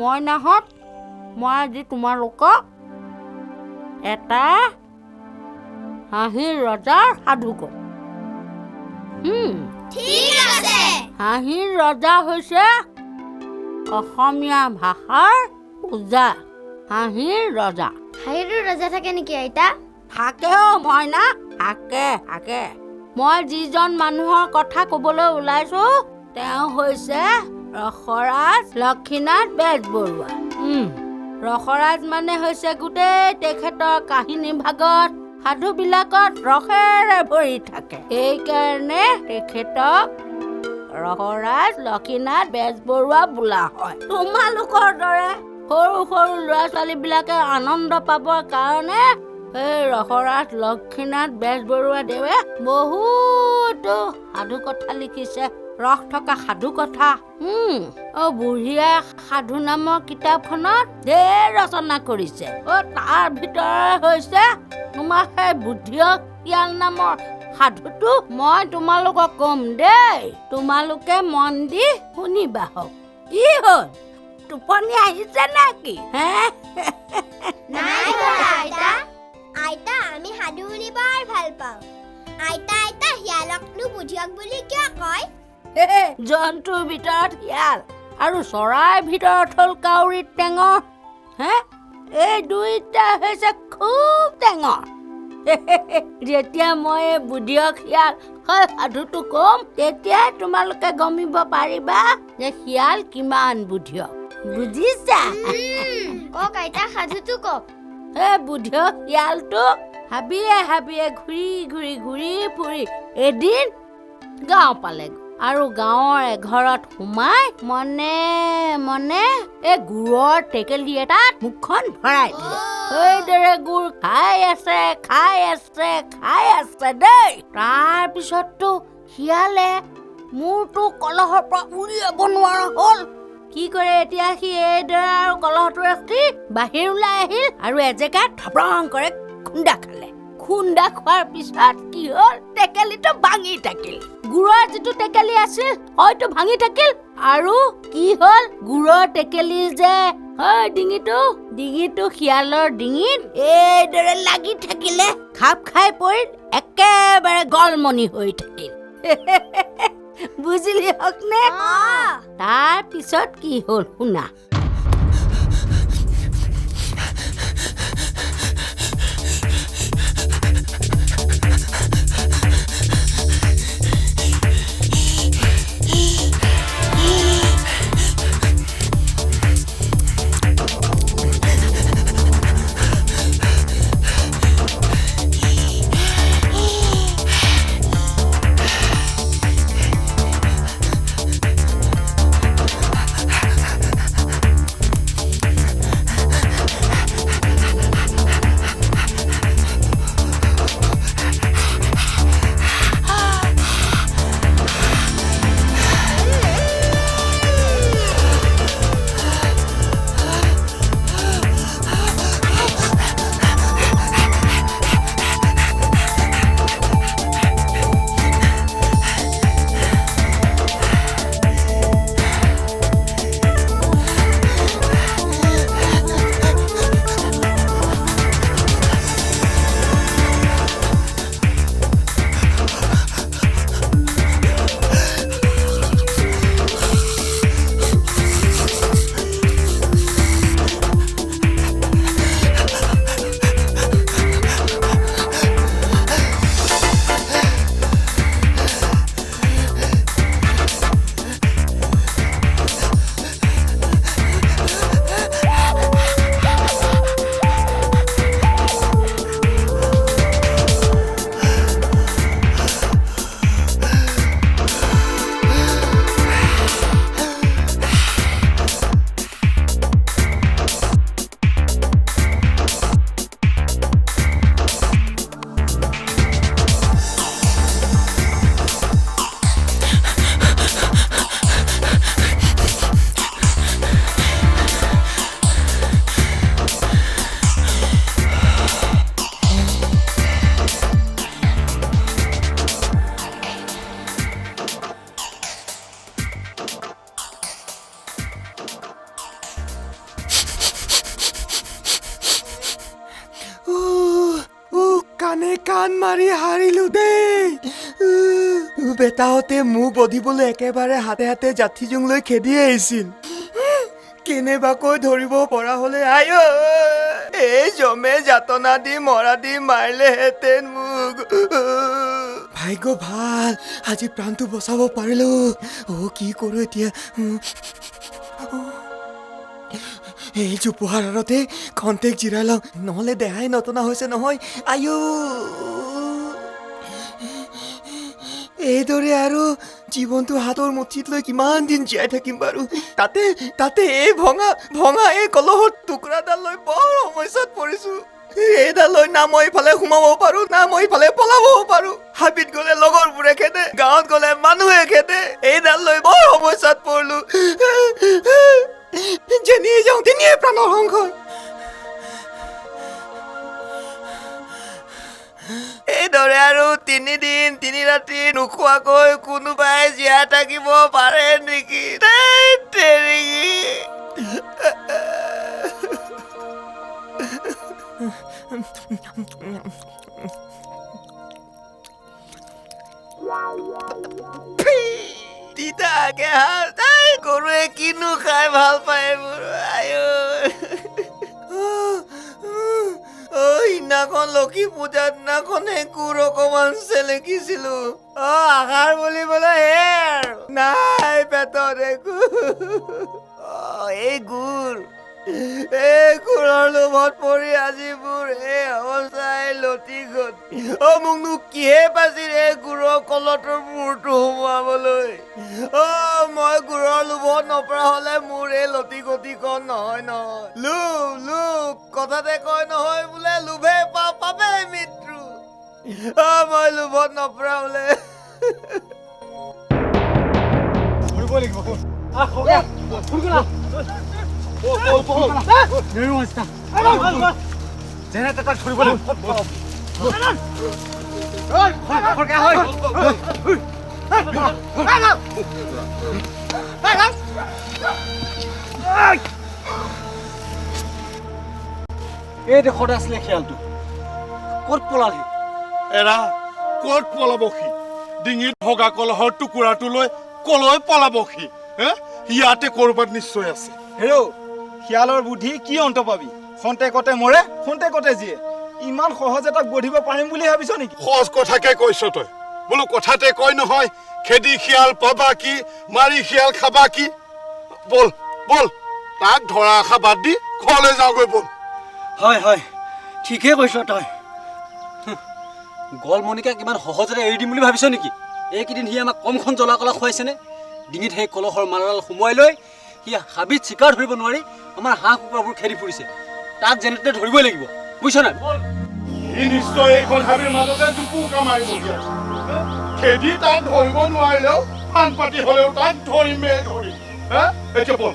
মই নাহত মই আজি তোমালোকক এটা হাঁহিৰ ৰজাৰ সাধু কম। ঠিক আছে। হাঁহিৰ ৰজা হৈছে অসমীয়া ভাষাৰ পূজা। হাঁহিৰ ৰজা। হাঁহিৰ ৰজা থাকে নেকি আইতা? থাকে মইনা, থাকে। মই যিজন মানুহৰ কথা ক'বলৈ ওলাইছো তেওঁ হৈছে ৰসৰাজ লক্ষীনাথ বেজবৰুৱা। ৰসৰাজ মানে হৈছে গোটেই তেখেতৰ কাহিনী ভাগত সাধুবিলাকত ৰসেৰে ভৰি থাকে। সেইকাৰণে তেখেতক ৰসৰাজ লক্ষীনাথ বেজবৰুৱা বোলা হয়। তোমালোকৰ দৰে সৰু সৰু ল'ৰা ছোৱালীবিলাকে আনন্দ পাবৰ কাৰণে এই ৰসৰাজ লক্ষীনাথ বেজবৰুৱা দেৱে বহুতো সাধু কথা লিখিছে। ৰস থকা সাধু কথা। বুঢ়ীয়ে সাধু নামৰ কিতাপখনত ঢেৰ ৰচনা কৰিছে। তাৰ ভিতৰত হৈছে তোমাৰ সেই বুদ্ধিয়ক শিয়াল নামৰ সাধুটো মই তোমালোকক কম দেই। তোমালোকে মন দি শুনিবা হওক। কি হ'ল, টোপনি আহিছে নেকি? নাই আইতা, আমি সাধু শুনি বৰ ভাল পাওঁ। আইতা শিয়ালকনো বুদ্ধিয়ক বুলি কিয় কয়? জন্তুৰ ভিতৰত শিয়াল আৰু চৰাইৰ ভিতৰত হ'ল কাউৰী টেঙৰ। এই দুইটা হৈছে খুব টেঙৰ। যেতিয়া মই বুদ্ধিয়ক শিয়াল হয় সাধুটো কম তেতিয়াই তোমালোকে গমিব পাৰিবা যে শিয়াল কিমান বুদ্ধিয়ক। বুজিছা? কওক আইতা, সাধুটো কওক। বুদ্ধিয়ক শিয়ালটো হাবিয়ে ঘূৰি ফুৰি এদিন গাঁও পালেগৈ আৰু গাঁৱৰ এঘৰত সোমাই মনে এই গুড়ৰ টেকেলি এটাত মুখখন ভৰাই দিলে। সেইদৰে গুড় খাই আছে দেই। তাৰ পিছততো শিয়ালে মূৰটো কলহৰ পৰা উলিয়াব নোৱাৰা হ'ল। কি কৰে এতিয়া সি এইদৰে আৰু কলহটো ৰাখি বাহিৰ ওলাই আহিল আৰু এজেগাত থপৰং কৰে খুন্দা খালে। খুন্দা খোৱাৰ পিছত কি হ'ল, টেকেলিটো ভাঙি থাকিল। গুড়ৰ যিটো টেকেলি আছিল হয়তো ভাঙি থাকিল আৰু কি হ'ল, গুড়ৰ টেকেলি যে ডিঙিটো শিয়ালৰ ডিঙিত এইদৰে লাগি থাকিলে। খাপ খাই পৰিল, একেবাৰে গলমনি হৈ থাকিল। বুজিলি হওক নে? তাৰ পিছত কি হ'ল শুনা। কাণে কাণ মাৰি হাৰিলো দেই বেটাহঁতে মোক বধিবলৈ একেবাৰে হাতে হাতে জাঠি জোং লৈ খেদি আহিছিল কেনেবাকৈ ধৰিব পৰা হ'লে আই এই জমে যাতনা দি মৰা দি মাৰিলেহেঁতেন মোক ভাগ্য ভাল আজি প্ৰাণটো বচাব পাৰিলো কি কৰোঁ এতিয়া এই জোপোহাৰ আৰতে খন্তেক জিৰাই লওঁ নহ'লে দেহাই নটনা হৈছে নহয় আয়ো এইদৰে আৰু জীৱনটো হাতৰ মুঠিত লৈ কিমান দিন জীয়াই থাকিম বাৰু তাতে এই ভঙা এই কলহৰ টুকুৰাডাল লৈ বৰ সমস্যাত পৰিছো এইডাল লৈ না মই ইফালে সোমাব পাৰো না মই ইফালে পলাবও পাৰো হাবিত গ'লে লগৰবোৰে খেদে গাঁৱত গ'লে মানুহে খেদে এইডাল লৈ বৰ সমস্যাত পৰিলো যেনিয়ে যাওঁ তেনিয়ে প্ৰাণৰ সংশয় এইদৰে আৰু 3 দিন 3 ৰাতি নোখোৱাকৈ কোনোবাই জীয়াই থাকিব পাৰে নেকি তিতাকে গৰুৱে কিনো খাই ভাল পায় মোৰ সিদিনাখন লক্ষী পূজাৰ দিনাখনে গুৰ অকমান চেলেকিছিলো আহাৰ বুলিবলৈ হে আৰু নাই পেটত একো এই গুৰৰ লোভত পৰি আজি মোৰ এই অৱস্থাই লটি গ'ল মোকনো কিহে পাইছিল এই গুৰৰ কলটোৰ মূৰটো সোমোৱাবলৈ মই গুৰৰ লোভত নপৰা হ'লে মোৰ এই লটি গতিখন নহয় লোভ কথাতে কয় নহয় বোলে লোভে পাপে মৃত্যু মই লোভত নপৰা হ'লে যেনে তাক ধৰিব লাগিব এই দেশত আছিলে খেয়ালটো ক'ত পলালি এৰা ক'ত পলাব সি ডিঙিত ভগা কলহৰ টুকুৰাটো লৈ কলৈ পলাব সি ইয়াতে ক'ৰবাত নিশ্চয় আছে হেৰৌ শিয়ালৰ বুদ্ধি কি অন্ত পাবি খন্তেকতে মৰে খন্তেকতে জীয়ে ইমান সহজে তাক বধিব পাৰিম বুলি ভাবিছ নেকি সহজ কথাকে কৈছ তই বোলো কথাতে কয় নহয় খেদি শিয়াল পাবা কি মাৰি শিয়াল খাবা কি বল তাক ধৰা আশা বাদ দি ঘৰলৈ যাওঁগৈ বল হয় ঠিকেই কৈছ তই গলমণিকাক ইমান সহজতে এৰি দিম বুলি ভাবিছ নেকি এইকেইদিন সি আমাক কমখন জ্বলা কলা খুৱাইছেনে ডিঙিত সেই কলহৰ মালাডাল সোমোৱাই লৈ সি হাবিত চিকাৰ ধৰিব নোৱাৰি আমাৰ হাঁহ কুকুৰাবোৰ খেদি ফুৰিছে তাক যেনে তেনে ধৰিবই লাগিব বুজিছ নাই সি নিশ্চয় এইখন হাবিৰ মাজতে দুপুকা মাৰিব খেদি তাক ধৰিব নোৱাৰিলেও ফান পাতি হ'লেও তাক ধৰিম এতিয়া বল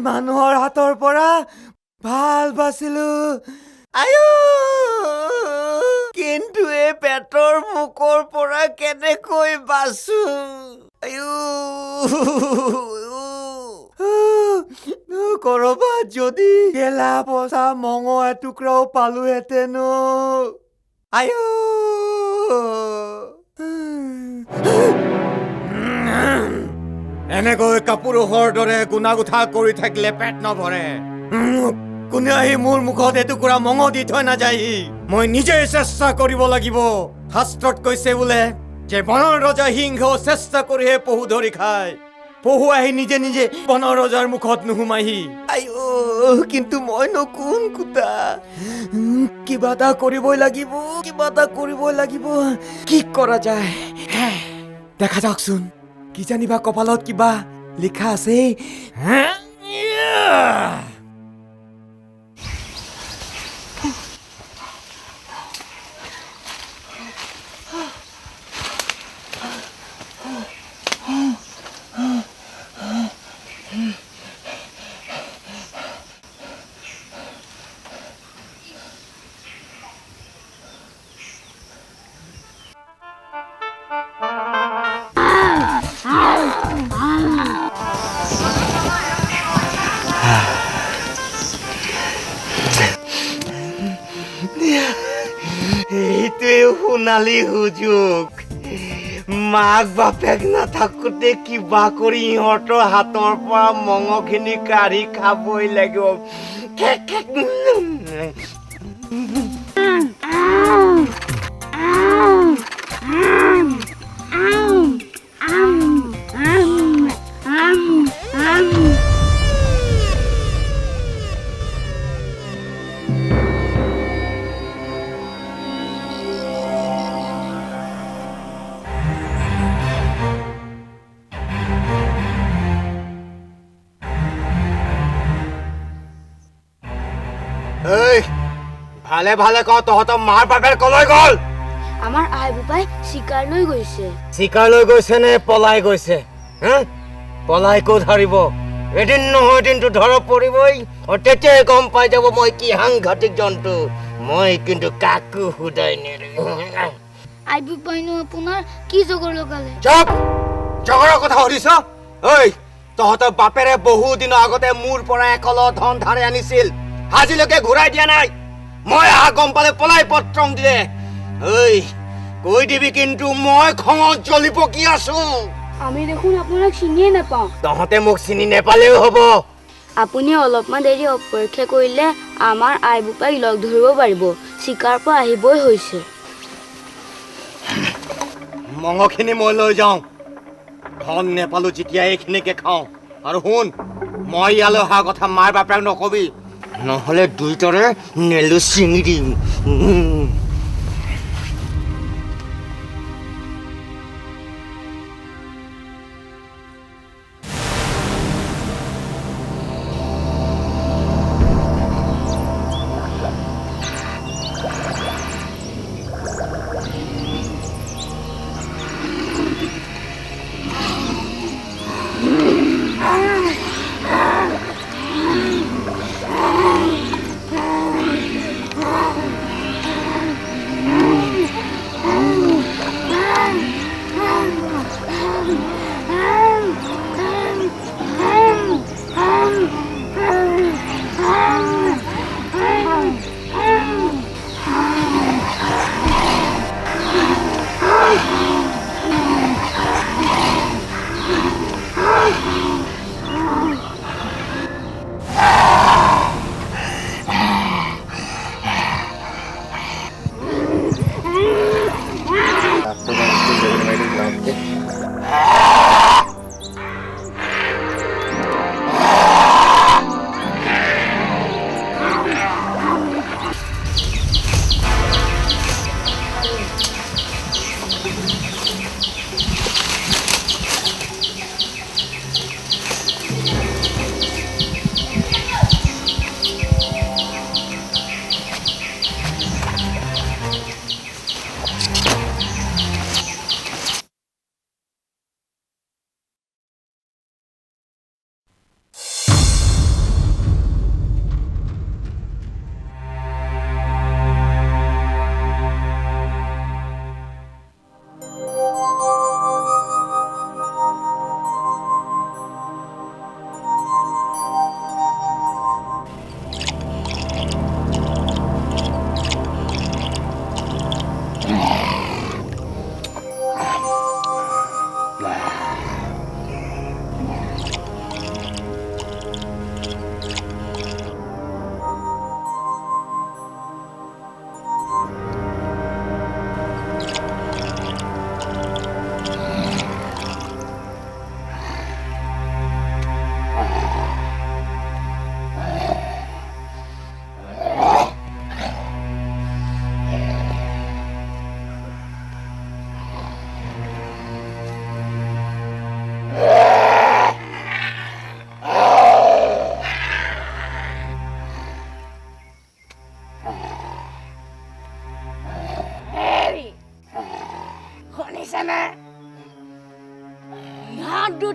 মানুহৰ হাতৰ পৰা ভাল বাচিলো আয়ো কিন্তু এই পেটৰ মুখৰ পৰা কেনেকৈ বাচো আয়ো কৰবাত যদি গেলা পচা মঙহ এটুকুৰাও পালোহেঁতেন আয়ো এনেকৈ কাপোৰৰ দৰে গুণাগুঠা কৰি থাকিলে পেট নভৰে কোনে আহি মোৰ মুখত এটুকুৰা মঙহ দি থৈ নাযায় মই নিজে চেষ্টা কৰিব লাগিব শাস্ত্ৰত কৈছে বোলে যে বনৰ ৰজা সিংহ চেষ্টা কৰিহে পহু ধৰি খায় পহু আহি নিজে নিজে বনৰ ৰজাৰ মুখত নুসুমাইহি আই কিন্তু মইনো কোন কুটা কিবা এটা কৰিবই লাগিব কি কৰা যায় দেখা যাওকচোন কি জানিবা কপালত কিবা লিখা আছে এইটোৱে সোণালী সুযোগ মাক বাপেক নাথাকোঁতে কিবা কৰি ইহঁতৰ হাতৰ পৰা মঙহখিনি কাঢ়ি খাবই লাগিব ভালে ভালে কওঁ তহঁতৰ মাৰ বাপেৰ কলৈ গ'ল আমাৰ আই বোপাই চিকাৰ লৈ গৈছে চিকাৰ লৈ গৈছে নে পলাই গৈছে পলাই ক'ত হাৰিব এদিন নহয় এদিনটো ধৰক পৰিবই তেতিয়াই গম পাই যাব মই কি সাংঘাতিক জন্তু মই কিন্তু কাকো সোধাই নেৰো আই বোপাইনো আপোনাৰ কি জগৰ লগালে চুপ জগৰৰ কথা সুধিছ ঐ তহঁতৰ বাপেৰে বহু দিনৰ আগতে মোৰ পৰা একল ধন ধাৰে আনিছিল আজিলৈকে ঘূৰাই দিয়া নাই মই গম পালে পলাই পত্ৰং দিয়ে ঐ কৈ দিবি কিন্তু মই খঙত জ্বলি পকি আছো আমি দেখোন আপোনাক চিনিয়ে নাপাওঁ তহঁতে মোক চিনি নেপালেও হ'ব আপুনি অলপমান দেৰি অপেক্ষা কৰিলে আমাৰ আই বোপাইক লগ ধৰিব পাৰিব চিকাৰ পৰা আহিবই হৈছে মঙহখিনি মই লৈ যাওঁ ধন নেপালো যেতিয়া এইখিনিকে খাওঁ আৰু শুন মই ইয়ালৈ অহা কথা মাৰ বাপেক নকবি নহ'লে দুইটাৰে নেলু ছিঙি দিম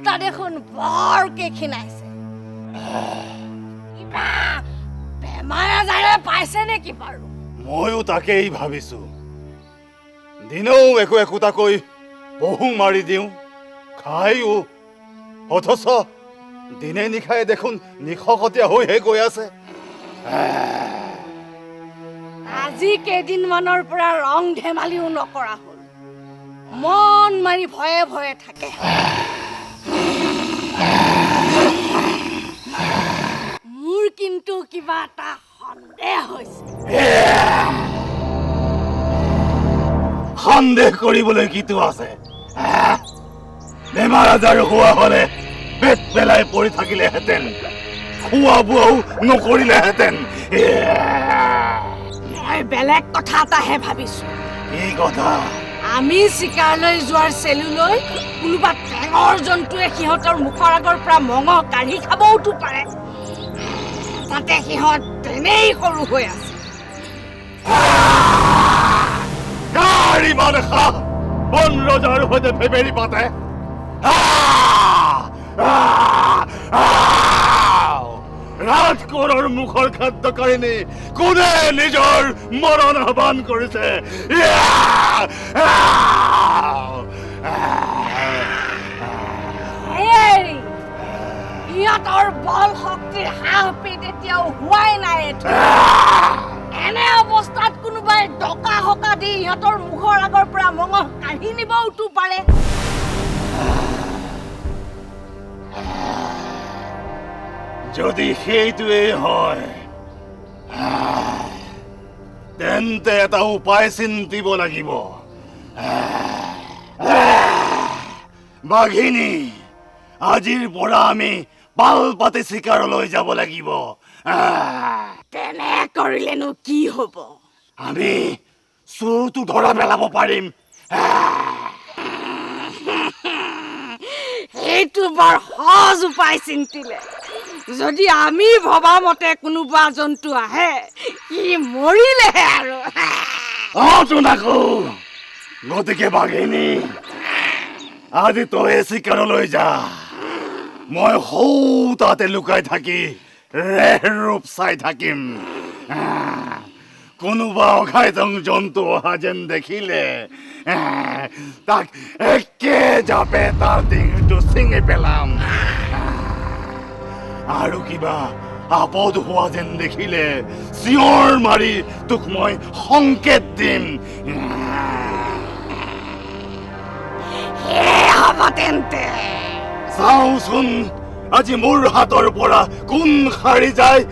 দেউতা দেখোন বৰকে ক্ষীণাইছে কিবা বেমাৰ আজাৰে পাইছে নেকি বাৰু ময়ো তাকেই ভাবিছো দিনেও একোটাকৈ বহু মাৰি দিওঁ খাইও অথচ দিনে নিশাই দেখোন নিশকতীয়া হৈহে গৈ আছে আজি কেইদিনমানৰ পৰা ৰং ধেমালিও নকৰা হ'ল মন মাৰি ভয়ে ভয়ে থাকে মোৰ কিন্তু কিবা এটা সন্দেহ হৈছে সন্দেহ কৰিবলৈ কিটো আছে বেমাৰ আজাৰ হোৱা হলে পেট পেলাই পৰি থাকিলেহেঁতেন খোৱা বোৱাও নকৰিলেহেঁতেন মই বেলেগ কথা এটাহে ভাবিছো কি কথা আমি চিকাৰলৈ যোৱাৰ চেলুলৈ কোনোবা টেঙৰ জন্তুৱে সিহঁতৰ মুখৰ আগৰ পৰা মঙহ কাঢ়ি খাবওতো পাৰে তাতে সিহঁত তেনেই সৰু হৈ আছে ইমান বন ৰজাৰ সৈতে ফেবেৰি পাতে ৰাজকোঁৱৰৰ মুখৰ খাদ্য কাহিনী কোনে নিজৰ মৰণ আহ্বান কৰিছে সিহঁতৰ বল শক্তিৰ হাঁহ পেট এতিয়াও হোৱাই নাই এনে অৱস্থাত কোনোবাই ডকা হকা দি সিহঁতৰ মুখৰ আগৰ পৰা মঙহ কাঢ়ি নিবওতো পাৰে যদি সেইটোৱেই হয় তেন্তে এটা উপায় চিন্তিব লাগিব বাঘিনী আজিৰ পৰা আমি পাল পাতি চিকাৰলৈ যাব লাগিব তেনে কৰিলেনো কি হব আমি চোৰটো ধৰা পেলাব পাৰিম সেইটো বৰ সহজ উপায় চিন্তিলে যদি আমি ভবা মতে কোনোবা জন্তু আহে ই মৰিলেহে আৰু জোনাকো গতিকে বাঘিনী আজি তই চিকাৰলৈ যা মই সৌ তাতে লুকাই থাকি ৰেহ ৰূপ চাই থাকিম কোনোবা অঘাইতং জন্তু অহা যেন দেখিলে তাক একে জাপে তাৰ ডিঙিটো ছিঙি পেলাম আৰু কিবা আপদ হোৱা যেন দেখিলে চিঞৰ মাৰি তোক মই সংকেত দিম হ'ব তেন্তে চাওঁচোন আজি মোৰ হাতৰ পৰা কোন সাৰি যায়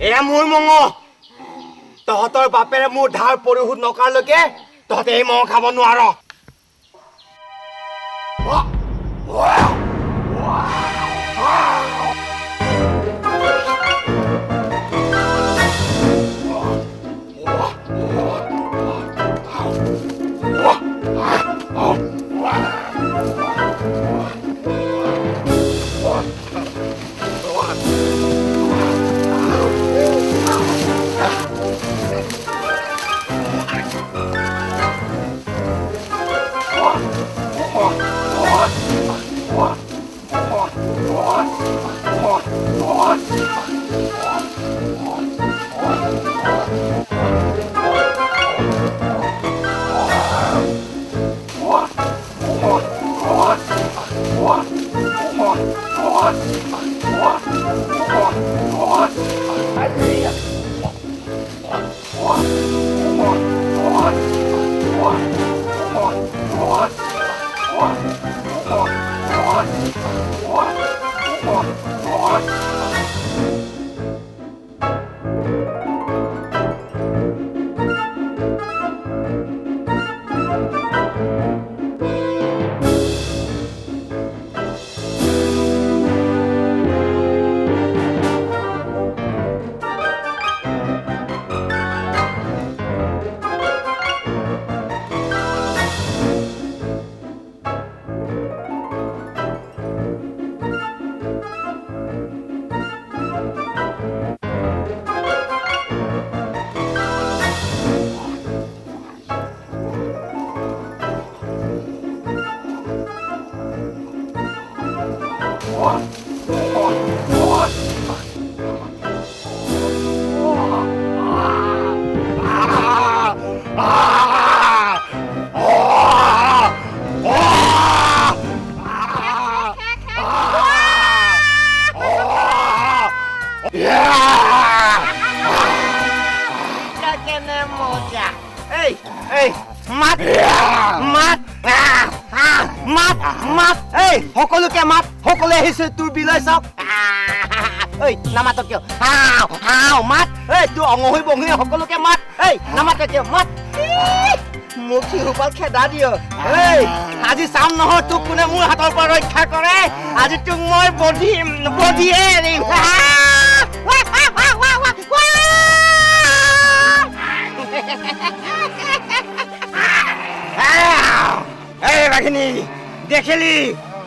এয়া মোৰ মঙহ তহঁতৰ বাপেৰে মোৰ ধাৰ পৰিশোধ নকৰালৈকে তহঁতে এই মঙহ খাব নোৱাৰ কেনে মজা এই এই মাত মাত মাত মাত এই সকলোকে মাত সকলোৱে আহিছে তোৰ বিলৈ চাওক এই নামাত কিয় মাত এই তোৰ অঙহৈ বঙহৈ সকলোকে মাত এই নামাত কিয় মাত মোক সিহুপাল খেদা দিয় এই আজি চাম নহয় তোক কোনে মোৰ হাতৰ পৰা ৰক্ষা কৰে আজি তোক মই বধিয়ে এৰিম এই বাঘিনী দেখিলি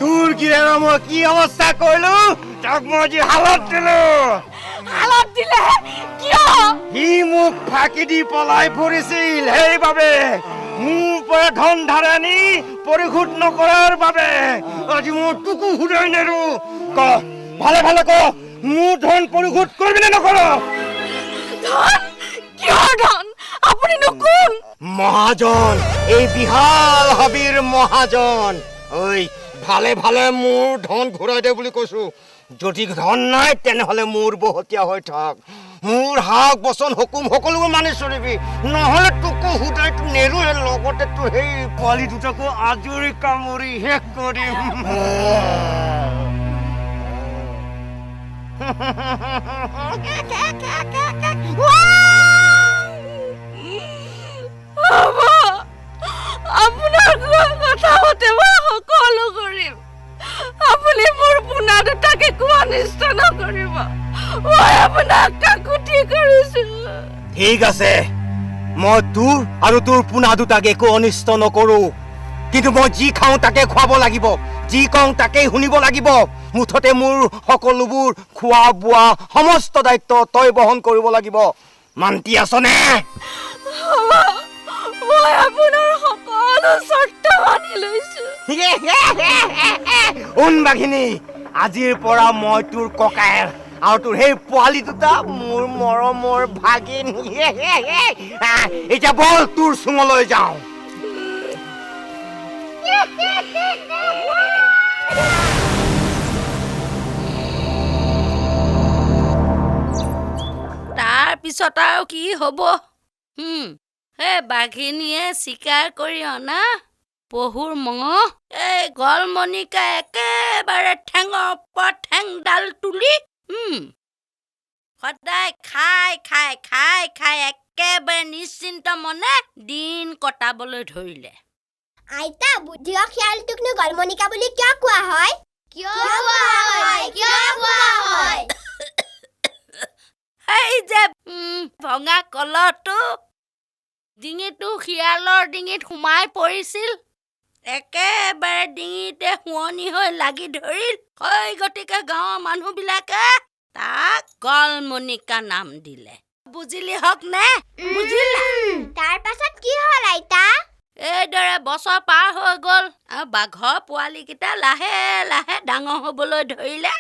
তোৰ কিৰে মই কি অৱস্থা কৰিলো তাক মই আজি হালত দিলো কিয় সি মোক ফাঁকি দি পলাই ফুৰিছিল সেইবাবে মোৰ পৰা ধন ধাৰে আনি পৰিশোধ নকৰাৰ বাবে আজি মই তোকো সুধাই নেৰো ক ভালে ভালে ক মোৰ ধন পৰিশোধ কৰিবি নে নকৰ কিহৰ ধন আপুনিনো কোন মহাজন এই বিশাল হাবিৰ মহাজন ঐ ভালে ভালে মোৰ ধন ঘূৰাই দে বুলি কৈছো যদি ধন নাই তেনেহলে মোৰ বহতীয়া হৈ থাক মোৰ হাক বচন হুকুম সকলোবোৰ মানি চলিবি নহলে তোকো সুধাই নেৰোৱে লগতে তো সেই পোৱালি দুটাকো আজৰি কামুৰি শেষ কৰিম আপোনাৰ কথা মতে মই সকলো কৰিম আপুনি মোৰ পোনা দুটাক একো অনিষ্ট নকৰিব মই আপোনাক কাকুতি কৰিছো ঠিক আছে মই তোৰ আৰু তোৰ পোনা দুটাক একো অনিষ্ট নকৰো কিন্তু মই যি খাওঁ তাকে খুৱাব লাগিব যি কওঁ তাকেই শুনিব লাগিব মুঠতে মোৰ সকলোবোৰ খোৱা বোৱা সমস্ত দায়িত্ব তই বহন কৰিব লাগিব মান্তি আছনে মই আপোনাৰ সকলো চৰ্ত মানি লৈছো শুন বাঘিনী আজিৰ পৰা মই তোৰ ককায়েক আৰু তোৰ সেই পোৱালি দুটা মোৰ মৰমৰ ভাগিন এতিয়া বল তোৰ চুঙলৈ যাওঁ তাৰ পিছত আৰু কি হ'ব সেই বাঘিনীয়ে চিকাৰ কৰি অনা পহুৰ মঙহ এই গলমণিকা একেবাৰে ঠেঙৰ ওপৰত ঠেংডাল তুলি সদায় খাই খাই খাই খাই একেবাৰে নিশ্চিন্ত মনে দিন কটাবলৈ ধৰিলে আইতা বুদ্ধিয় শিয়ালটোকনো গলমণিকা বুলি কিয় কোৱা হয় সেই যে ভঙা কলহটো ডিঙিটো শিয়ালৰ ডিঙিত সোমাই পৰিছিল একেবাৰে ডিঙিতে শুৱনি হৈ লাগি ধৰিল সেই গতিকে গাঁৱৰ মানুহবিলাকে তাক গলমণিকা নাম দিলে বুজিলি হক নে বুজিলা তাৰ পাছত কি হ'ল আইতা এইদৰে বছৰ পাৰ হৈ গ'ল আৰু বাঘৰ পোৱালিকেইটা লাহে লাহে ডাঙৰ হ'বলৈ ধৰিলে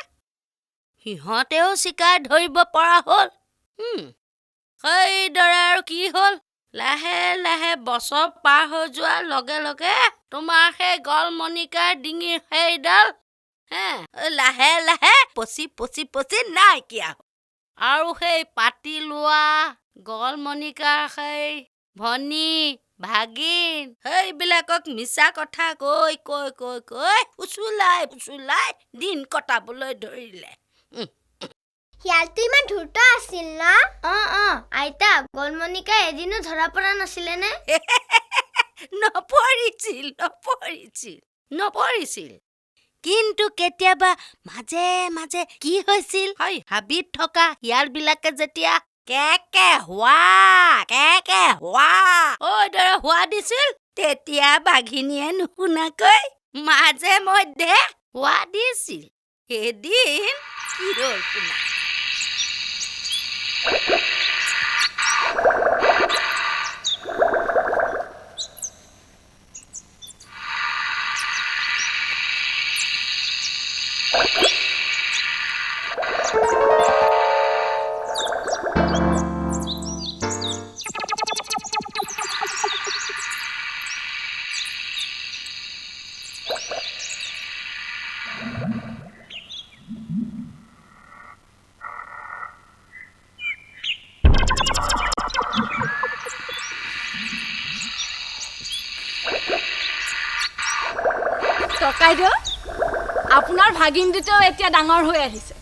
সিহঁতেও চিকাৰ ধৰিব পৰা হ'ল সেইদৰে আৰু কি হ'ল লাহে লাহে বছৰ পাৰ হৈ যোৱাৰ লগে লগে তোমাৰ সেই গলমণিকাৰ ডিঙিৰ সেইডাল লাহে লাহে পচি পচি পচি নাইকিয়া হ'ল আৰু সেই পাতি লোৱা গলমণিকাৰ সেই ভনী ভাগিন সেইবিলাকক মিছা কথা কৈ কৈ কৈ কৈ ফুচুলাই ফুচুলাই দিন কটাবলৈ ধৰিলে শিয়ালটো ইমান ধূৰ্ত আছিল ন আইতা গোলমণিকা এদিনো ধৰা পৰা নাছিলে নে নপৰিছিল কিন্তু কেতিয়াবা মাজে মাজে কি হৈছিল হয় হাবিত থকা শিয়ালবিলাকে যেতিয়া কেকে হোৱা দৰে হোৱা দিছিল তেতিয়া বাঘিনীয়ে নুশুনাকৈ মাজে মধ্যে হোৱা দিছিল এদিন কি হ'ল শুনা ককাইদেউ আপোনাৰ ভাগিন দুটাও এতিয়া ডাঙৰ হৈ আহিছে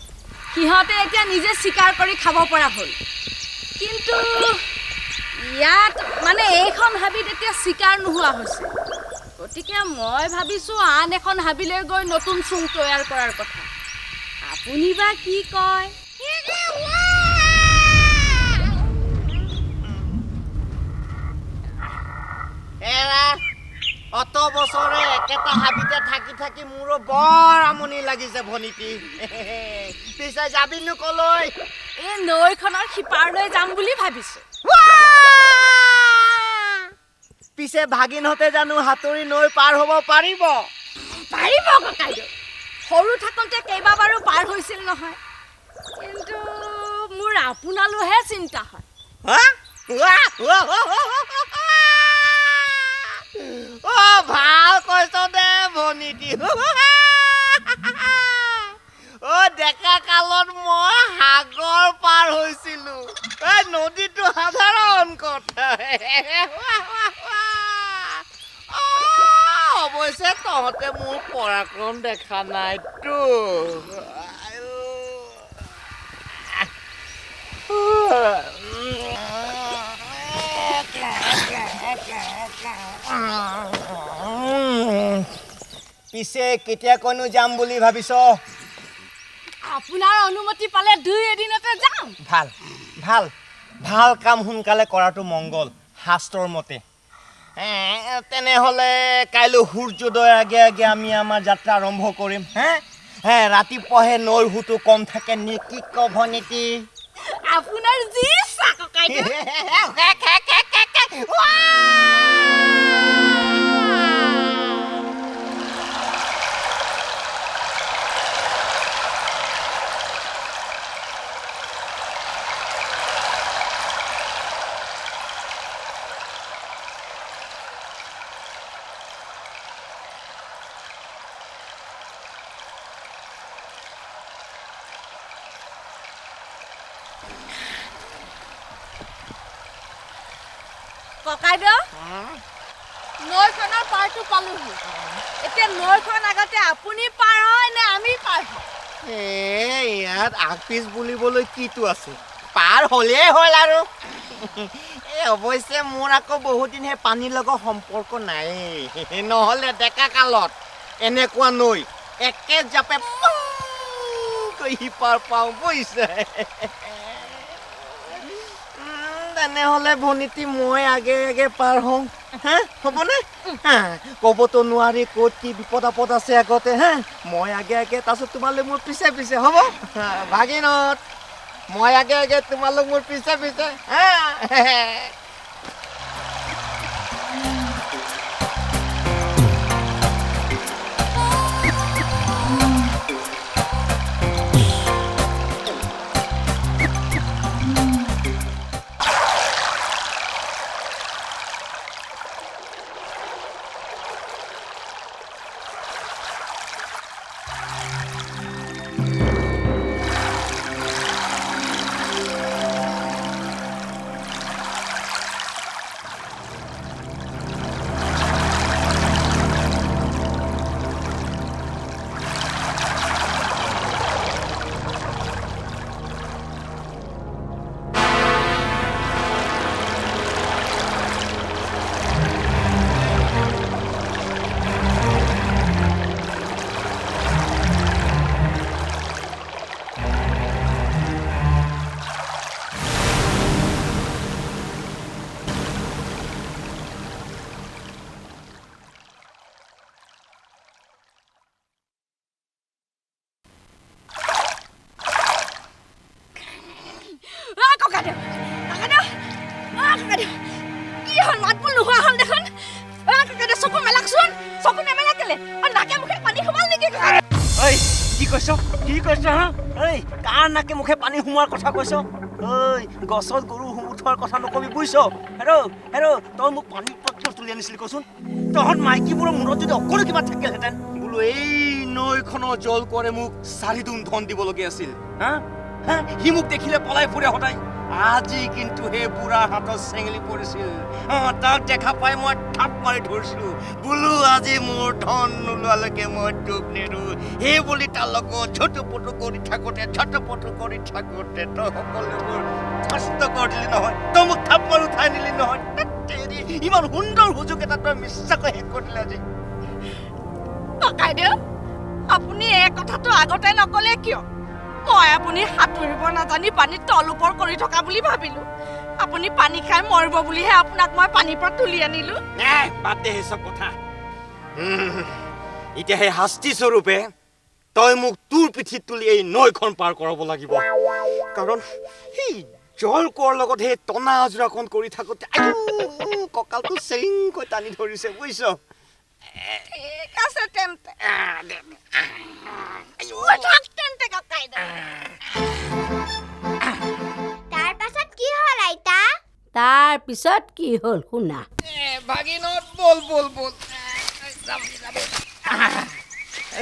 সিহঁতে এতিয়া নিজে চিকাৰ কৰি খাব পৰা হ'ল কিন্তু ইয়াত মানে এইখন হাবিত এতিয়া চিকাৰ নোহোৱা হৈছে গতিকে মই ভাবিছোঁ আন এখন হাবিলৈ গৈ নতুন চুং তৈয়াৰ কৰাৰ কথা আপুনি বা কি কয় অত বছৰে একেটা হাবিতে থাকি থাকি মোৰো বৰ আমনি লাগিছে ভনীতি পিছে যাবিনো কলৈ এই নৈখনৰ সিপাৰলৈ যাম বুলি ভাবিছোঁ পিছে ভাগিনহঁতে জানো সাঁতুৰি নৈ পাৰ হ'ব পাৰিব ককাইদেউ সৰু থাকোঁতে কেইবাবাৰো পাৰ হৈছিল নহয় কিন্তু মোৰ আপোনালৈহে চিন্তা হয় ভাল কৈছ দে ভনীতি ডেকা কালত মই সাগৰ পাৰ হৈছিলো নদীটো সাধাৰণ কথা অৱশ্যে তহঁতে মোৰ পৰাক্ৰম দেখা নাইতো পিছে কেতিয়াকৈনো যাম বুলি ভাবিছ আপোনাৰ অনুমতি পালে দুই এদিনতে যাম ভাল ভাল ভাল কাম সোনকালে কৰাটো মংগল শাস্ত্ৰৰ মতে তেনেহ'লে কাইলৈ সূৰ্যোদয়ৰ আগে আগে আমি আমাৰ যাত্ৰা আৰম্ভ কৰিম ৰাতিপুৱাহে নৈৰ সুতো কম থাকে নেকি ভনীতি আপোনাৰ যি ইচ্ছা ককাইদেউ ককাইদেউ নৈখনৰ পাৰটো পালোহি এতিয়া নৈখন আগতে আপুনি পাৰ হয় নে আমি পাৰ হয় ইয়াত আগ পিছ বুলিবলৈ কিটো আছে পাৰ হ'লেই হ'ল আৰু অৱশ্যে মোৰ আকৌ বহুত দিন সেই পানীৰ লগত সম্পৰ্ক নাই নহ'লে ডেকা কালত এনেকুৱা নৈ একে জাপে সিপাৰ পাওঁ বুজিছে তেনেহ'লে ভনীতি মই আগে আগে পাৰ হওঁ হ'বনে ক'বতো নোৱাৰি ক'ত কি বিপদ আপদ আছে আগতে মই আগে আগে তাৰপিছত তোমালোক মোৰ পিছে পিছে হ'ব ভাগিনত মই আগে আগে তোমালোক মোৰ পিছে পিছে চকু নেমেলা কেলে আৰু নাকে মুখে পানী সোমাল নেকি ঐ কি কৈছ হা ঐ কাৰ নাকে মুখে পানী সোমোৱাৰ কথা কৈছ ঐ গছত গৰু উঠোৱাৰ কথা নকবি বুজিছ হেৰ তই মোক পানী পত্ৰ তুলি আনিছিলি কচোন তহঁত মাইকীবোৰৰ মূৰত যদি অকণো কিবা থাকিলহেঁতেন বোলো এই নৈখনৰ জল কোঁৱৰে মোক 4 দুন ধন দিবলগীয়া আছিল হা সি মোক দেখিলে পলাই ফুৰে সদায় আজি কিন্তু সেই বুঢ়া হাতত চেঙেলি পৰিছিল তাক দেখা পাই মই থাপ মাৰি ধৰিছিলো বোলো আজি মোৰ ধন নোলোৱালৈকে মই ডুব নেৰো সেই বুলি তাৰ লগত ঝটপটো কৰি থাকোঁতে তই সকলোবোৰ নষ্ট কৰি দিলি নহয় তই মোক থাপ মাৰি উঠাই নিলি নহয় ইমান সুন্দৰ সুযোগ এটা তই মিছাকৈ শেষ কৰি দিলি আজি ককাইদেউ আপুনি এই কথাটো আগতে নকলে কিয় মই আপুনি সাঁতুৰিব নাজানি পানীত তল ওপৰ কৰি থকা বুলি ভাবিলো আপুনি পানী খাই মৰিব বুলিহে আপোনাক মই পানীৰ পৰা তুলি আনিলো বাদ দে সেইচব কথা এতিয়া সেই শাস্তি স্বৰূপে তই মোক তোৰ পিঠিত তুলি এই নৈখন পাৰ কৰাব লাগিব কাৰণ সেই জল কোঁৱৰ লগত সেই টনা আজোৰাখন কৰি থাকোঁতে কঁকালটো চেৰিংকৈ টানি ধৰিছে বুজিছ ঠিক আছে তেন্তে তাৰ পাছত কি হ'ল আইতা তাৰ পিছত কি হ'ল শুনা ভাগিনত বল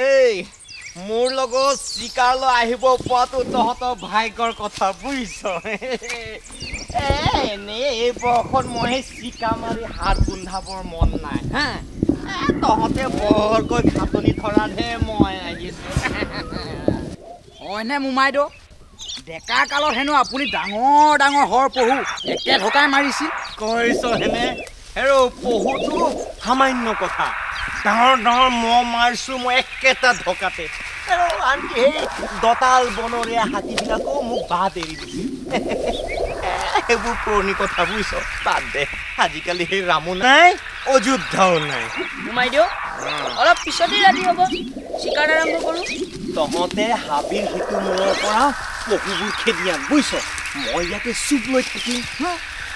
এই মোৰ লগত চিকাৰলৈ আহিব পোৱাটো তহঁতৰ ভাগ্যৰ কথা বুজিছ এনেই এই বয়সত মই চিকা মাৰি হাত গোন্ধাবৰ মন নাই হা তহঁতে বৰকৈ ঘাটনি ধৰাতহে মই আহিছো হয়নে মোমাইদেউ ডেকা কালত হেনো আপুনি ডাঙৰ ডাঙৰ হৰ পহু একে ঢকাই মাৰিছিল কৈছ হেনে হেৰ পহুটো সামান্য কথা ডাঙৰ ডাঙৰ মহ মাৰিছো মই একেটা ঢকাতে আৰু আনকি সেই দঁতাল বনৰীয়া হাতীবিলাকো মোক বাট এৰি দিছে সেইবোৰ পুৰণি কথা বুজিছ বাদ দে আজিকালি সেই ৰামো নাই অযোধ্যাও নাই মোমাইদেউ অলপ পিছতেই ৰাতি হ'ব চিকাৰ আৰম্ভ কৰোঁ তহঁতে হাবিৰ সিটো মূৰৰ পৰা পহুবোৰ খেদি আন বুজিছ মই ইয়াতে চুপ লৈ থাকিম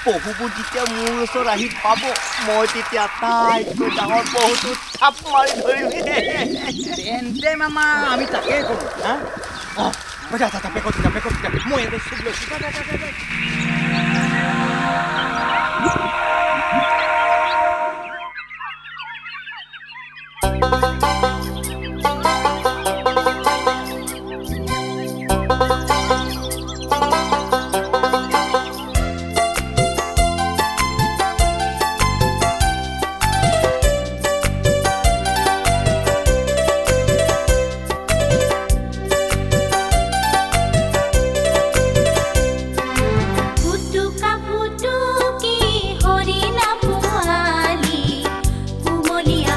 পহুবোৰ যেতিয়া মোৰ ওচৰত আহি পাব মই তেতিয়া আটাইতকৈ ডাঙৰ পহুটো থাপ মাৰি ধৰিম তেন্তে মামা আমি তাকেই কৰোঁ মই ইয়াতে চুপ লৈছোঁ কুমলীয়া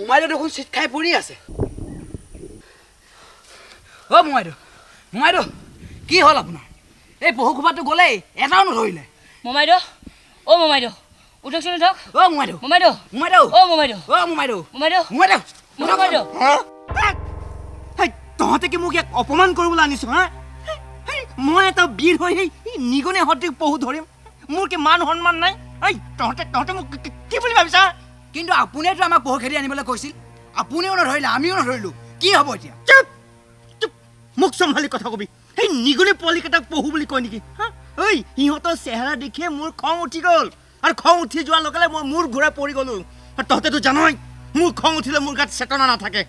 মোমাইদেউ দেখোন চিট খাই পৰি আছে অ' মোমাইদেউ কি হ'ল আপোনাৰ এই পহু খোপাটো গ'লেই এটাও নধৰিলে মোমাইদেউ অ' মোমাইদেউ উঠকচোন উঠক অ' মোমাইদেউ মোমাইদেউ মোমাইদেউ অ' মোমাইদেউ অ' মোমাইদেউ মোমাইদেউ মোমাইদেউ মোমাইদেউ তহঁতে কি মোক অপমান কৰিবলৈ আনিছ হা মই এটা বীৰ হৈ নিগনি সদৃশ পহু ধৰিম মোৰ কি মান সন্মান নাই তহঁতে মোক কি বুলি ভাবিছা কিন্তু আপুনিতো আমাক পহু খেদি আনিবলৈ কৈছিল আপুনিও নধৰিলে আমিও নধৰিলোঁ কি হ'ব এতিয়া চুপ চুপ মোক চম্ভালি কথা কবি সেই নিগনি পোৱালিকেইটাক পহু বুলি কয় নেকি হা ঐ সিহঁতৰ চেহেৰা দেখিয়ে মোৰ খং উঠি গ'ল আৰু খং উঠি যোৱাৰ লগে লগে মই মূৰ ঘূৰাই পৰি গ'লো আৰু তহঁতেতো জানই মোৰ খং উঠিলে মোৰ গাত চেতনা নাথাকে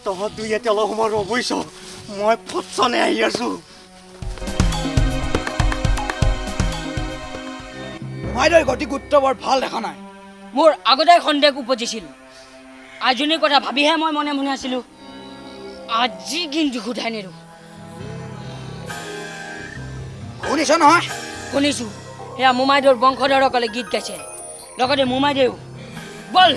তহঁত দুই ইয়াতে অলপ সময় ৰ'বইছ মই ফটচনে আহি আছো মোমাইদেউৰ গতি গুত্ৰ বৰ ভাল দেখা নাই মোৰ আগতে সন্দেহ উপজিছিল আজিৰ কথা ভাবিহে মই মনে মনে আছিলোঁ আজি কিন্তু সোধাই নেৰো শুনিছ নহয় শুনিছোঁ সেয়া মোমাইদেউৰ বংশধৰসকলে গীত গাইছে লগতে মোমাইদেউ বল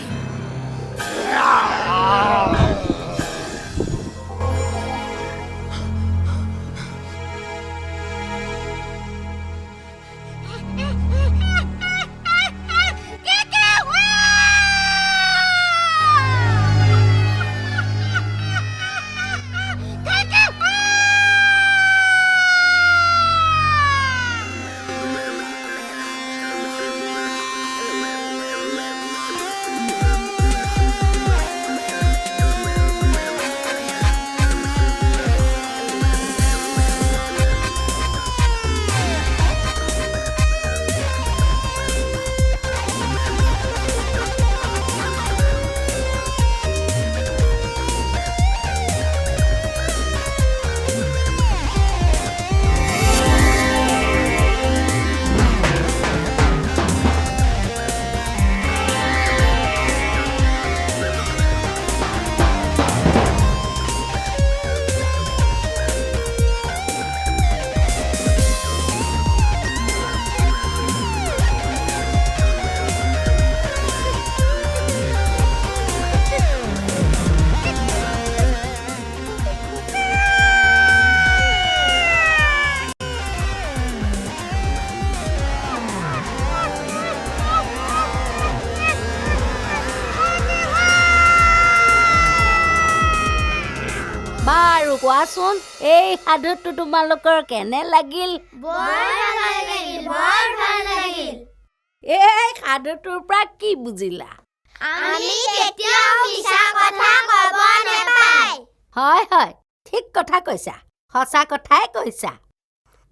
বাৰু কোৱাচোন এই সাধুটো তোমালোকৰ কেনে লাগিল এই সাধুটোৰ পৰা কি বুজিলা হয় ঠিক কথা কৈছা সঁচা কথাই কৈছা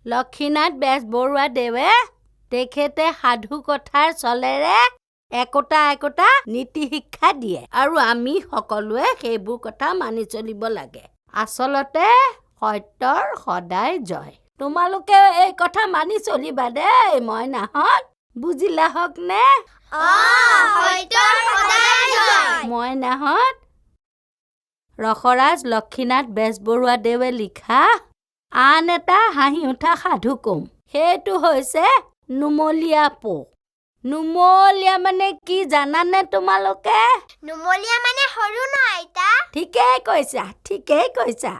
লক্ষীনাথ বেজবৰুৱা দেৱে তেখেতে সাধু কথাৰ চলেৰে একোটা নীতি শিক্ষা দিয়ে আৰু আমি সকলোৱে সেইবোৰ কথা মানি চলিব লাগে আচলতে সত্যৰ সদায় জয় তোমালোকে এই কথা মানি চলিবা দেই মইনাহঁত বুজিলা হক নে মইনাহঁত ৰসৰাজ লক্ষীনাথ বেজবৰুৱা দেৱে লিখা আন এটা হাঁহি উঠা সাধু কম সেইটো হৈছে নুমলীয়া পো নুমলীয়া মানে কি জানানে তোমালোকে? নুমলীয়া মানে সৰু ন আইতা? ঠিকেই কৈছা।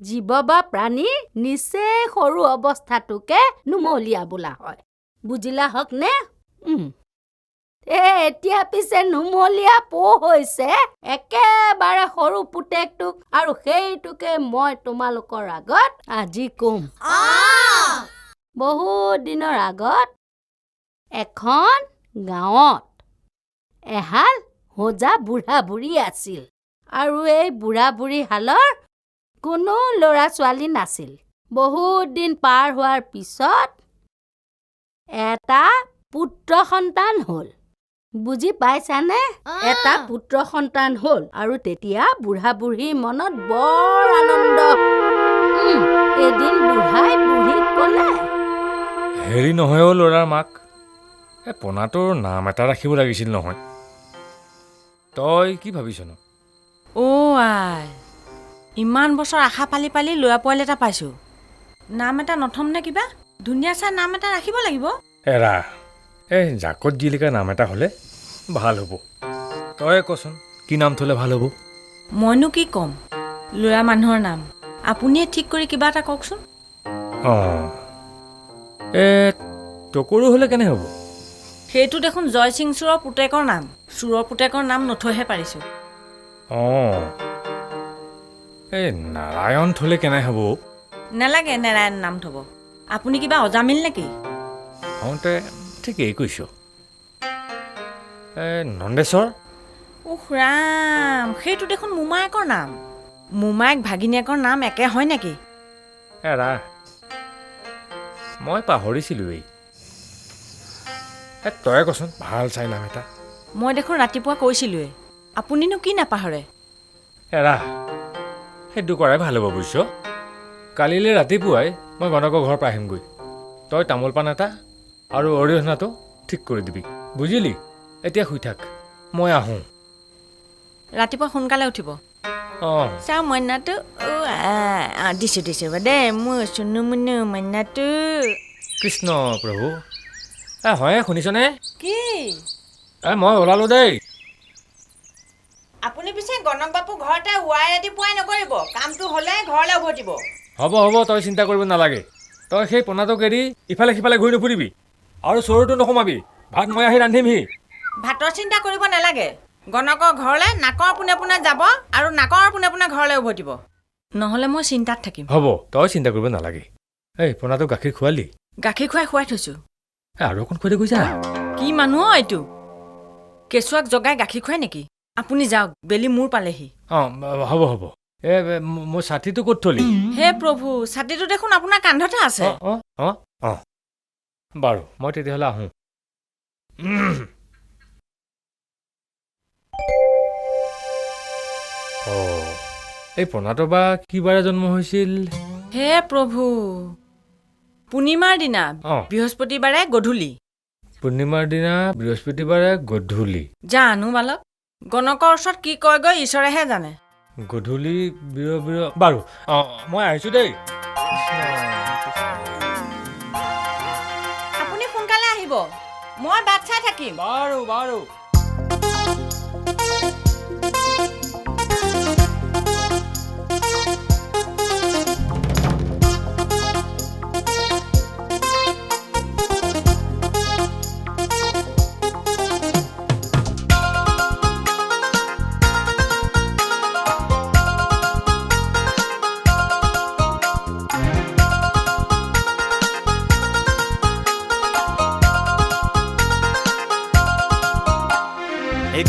জীৱ বা প্ৰাণীৰ নিচেই সৰু অৱস্থাটোকে নুমলীয়া বোলা হয়। বুজিলা হক নে? এতিয়া পিছে নুমলীয়া হৈছে একেবাৰে সৰু পুতেকটোক, আৰু সেইটোকে মই তোমালোকৰ আগত আজি কম। বহুত দিনৰ আগত এখন গাঁৱত এহাল হোজা বুঢ়া বুঢ়ী আছিল, আৰু এই বুঢ়া বুঢ়ী হালৰ কোনো ল'ৰা ছোৱালী নাছিল। বহুত দিন পাৰ হোৱাৰ পিছত এটা পুত্ৰ সন্তান হ'ল। বুজি পাইছানে? এটা পুত্ৰ সন্তান হ'ল, আৰু তেতিয়া বুঢ়া বুঢ়ীৰ মনত বৰ আনন্দ। এদিন বুঢ়াই বুঢ়ীক ক'লে, হেৰি নহয় অ' ল'ৰাৰ মাক, পোনাটোৰ নাম এটা ৰাখিব লাগিছিল নহয়। তই কি ভাবিছনো? আই, ইমান বছৰ আশা পালি পালি ল'ৰা পোৱালি এটা পাইছোঁ। নাম এটা নথম নে কিবা? ধুনীয়া চাই নাম এটা ৰাখিব লাগিব। এৰা, এই জাকত জিলিকা নাম এটা হ'লে ভাল হ'ব। তই কচোন কি নাম থ'লে ভাল হ'ব? মইনো কি ক'ম, ল'ৰা মানুহৰ নাম আপুনিয়ে ঠিক কৰি কিবা এটা কওকচোন। টকৰু হ'লে কেনে হ'ব? সেইটো দেখোন জয়সিং চোৰৰ পুতেকৰ নাম। চোৰৰ পুতেকৰ নাম নথৈহে পাৰিছোঁ। এই নাৰায়ণ থ'লে কেনে হ'ব? নেলাগে নাৰায়ণ নাম থ'ব। আপুনি কিবা অজামিল নেকি? হওঁতে ঠিকেই কৈছ। নন্দেশ্বৰ? ৰাম, সেইটো দেখোন মোমায়েকৰ নাম। মোমায়েক ভাগিনীয়েকৰ নাম একে হয় নেকি? এৰা, মই পাহৰিছিলোঁৱেই। তই কচোন ভাল চাই নাম এটা। মই দেখোন ৰাতিপুৱা কৈছিলোঁৱেই, আপুনিনো কি নাপাহৰে? এৰা, সেইটো কৰাই ভাল হ'ব বুজিছ। কালিলৈ ৰাতিপুৱাই মই গণকৰ ঘৰৰ পৰা আহিমগৈ। তই তামোল পাণ এটা আৰু অৰিহণাটো ঠিক কৰি দিবি, বুজিলি? এতিয়া শুই থাক, মই আহোঁ। ৰাতিপুৱা সোনকালে উঠিব। চাওঁ মইনাটো। দিছোঁ দে মোৰ চুনু মুনু মইনাটো। কৃষ্ণ প্ৰভু। হয়, শুনিছনে? কি? মই ওলালোঁ দেই। আপুনি পিছে গণক বাপু ঘৰতে ৱাই ৰাতিপুৱাই নকৰিব। কামটো হ'লে ঘৰলৈ উভতিব। হ'ব, তই চিন্তা কৰিব নালাগে। তই সেই পোনাটোক এৰি ইফালে সিফালে ঘূৰি নুফুৰিবি, আৰু চৰুটো নোসোমাবি। ভাত মই আহি ৰান্ধিমহি। ভাতৰ চিন্তা কৰিব নালাগে। গণকৰ ঘৰলৈ নাকৰ পোনে পোনে যাব, আৰু নাকৰ পোনে পোনে ঘৰলৈ উভতিব। নহ'লে মই চিন্তাত থাকিম। হ'ব, তই চিন্তা কৰিব নালাগে। এই পোনাটোক গাখীৰ খুৱালি? গাখীৰ খুৱাই থৈছোঁ। আৰু অকণ খুৱাই গৈছা? কি মানুহ এইটো? কেঁচুৱাক জগাই গাখীৰ খুৱাই নেকি? আপুনি যাওক, বেলি মূৰ পালেহি। হ'ব। মোৰ ছাতিটো ক'ত থলি? হে প্ৰভু, ছাতিটো দেখোন আপোনাৰ কান্ধতে আছে। বাৰু, মই তেতিয়াহ'লে আহোঁ। এই পোনাটো বা কি বাৰে জন্ম হৈছিল? হে প্ৰভু, পূৰ্ণিমাৰ দিনা বৃহস্পতিবাৰে গধূলি। পূৰ্ণিমাৰ দিনা বৃহস্পতিবাৰে গধূলি? জানো বালক, গণকৰ ওচৰত কি কয়গৈ ঈশ্বৰৰ জানে। গধূলি বাৰু, মই আহিছোঁ দেই। আপুনি সোনকালে আহিব, মই বাট চাই থাকিম। বাৰু।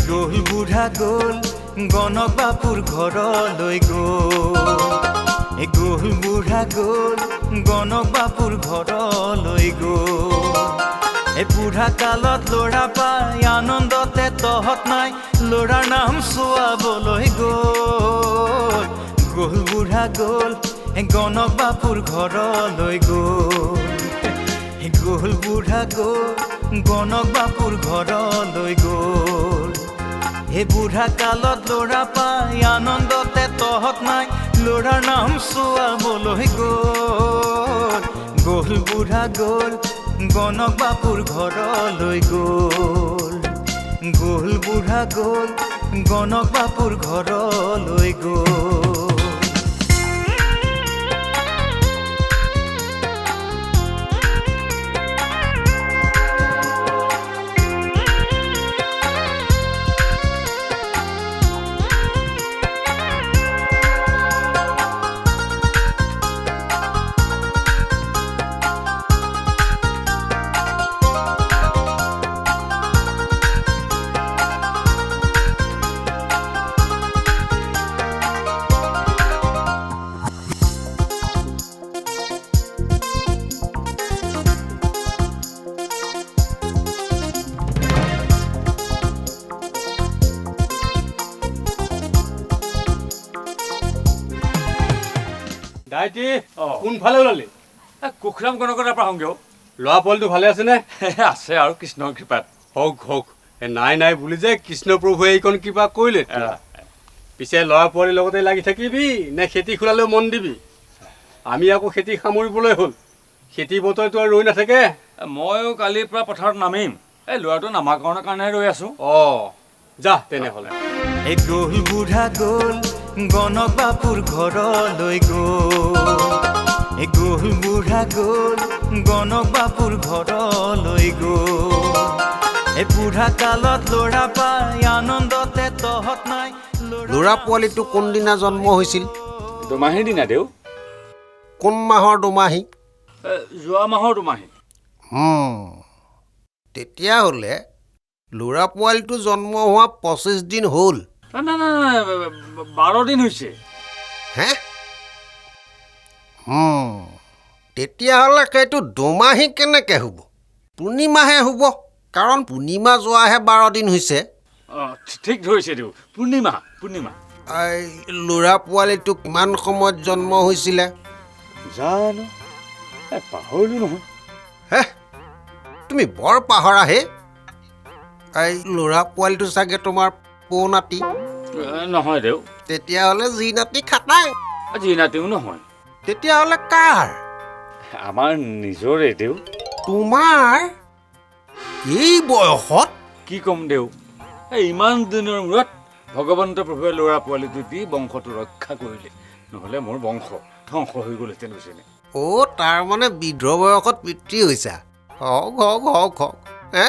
গ'ল বুঢ়া গ'ল গণক বাপুৰ ঘৰলৈ গ'ল। গ'ল বুঢ়া গ'ল গণক বাপুৰ ঘৰলৈ গ'ল। বুঢ়া কালত ল'ৰা পাই আনন্দতে তহঁত নাই, ল'ৰাৰ নাম চোৱাবলৈ গ'ল। গ'ল বুঢ়া গ'ল গণক বাপুৰ ঘৰলৈ গ'ল। গ'ল বুঢ়া গ'ল গণক বাপুৰ ঘৰলৈ গ'ল। বুঢ়া কালত ল'ৰা পাই আনন্দতে তহঁত নাই, ল'ৰাৰ নাম চোৱাবলৈ গ'ল। গ'ল বুঢ়া গ'ল গণক বাপুৰ ঘৰলৈ গ'ল গ'ল বুঢ়া গ'ল গণক বাপুৰ ঘৰলৈ গ'ল দাইটি কোনফালে ওলালি কুখৰাম গণকতাৰ পৰা সংগেও ল'ৰা পোৱালিটো ভালে আছেনে আছে আৰু কৃষ্ণৰ কৃপাত হওক হওক নাই নাই বুলি যে কৃষ্ণ প্ৰভুৱে এইকণ কিবা কৰিলে পিছে ল'ৰা পোৱালিৰ লগতে লাগি থাকিবি নে খেতি খোলালেও মন দিবি আমি আকৌ খেতি সামৰিবলৈ হ'ল খেতি বতৰটো আৰু ৰৈ নাথাকে ময়ো কালিৰ পৰা পথাৰত নামিম এই ল'ৰাটো নামাৰ কাৰণে ৰৈ আছো যা তেনেহ'লে গ'ল বুঢ়া গ'ল গণক বাপুৰ ঘৰলৈ গ'ল গ'ল বুঢ়া গ'ল গণক বাপুৰ ঘৰলৈ গ'ল বুঢ়া কালত ল'ৰা পাই আনন্দতে তহত নাই ল'ৰা পোৱালিটো কোনদিনা জন্ম হৈছিল দুমাহীৰ দিনা দেউ কোন মাহৰ দুমাহী যোৱা মাহৰ দুমাহী তেতিয়াহ'লে ল'ৰা পোৱালিটো জন্ম হোৱা 25 দিন হ'ল নাই 12 দিন হৈছে হে তেতিয়াহ'লে সেইটো দুমাহী কেনেকৈ হ'ব পূৰ্ণিমাহে হ'ব কাৰণ পূৰ্ণিমা যোৱাহে 12 দিন হৈছে ঠিক ধৰিছে দেউ পূৰ্ণিমা এই ল'ৰা পোৱালিটো কিমান সময়ত জন্ম হৈছিলে জানো পাহৰিলো নহয় হে তুমি বৰ পাহৰা হে এই ল'ৰা পোৱালিটো চাগে তোমাৰ পৌ নাতি নহয় দেউ তেতিয়াহ'লে যি নাতি খাটাং যি নাতিও নহয় তেতিয়াহ'লে কাৰ আমাৰ নিজৰে দেউ তোমাৰ এই বয়সত কি ক'ম দেউ ইমান দিনৰ মূৰত ভগৱন্ত প্ৰভুৱে ল'ৰা পোৱালিটো দি বংশটো ৰক্ষা কৰিলে নহ'লে মোৰ বংশ ধ্বংস হৈ গ'লহেঁতেন বুজিছেনে তাৰমানে বৃদ্ধ বয়সত পিতৃ হৈছা হওক হে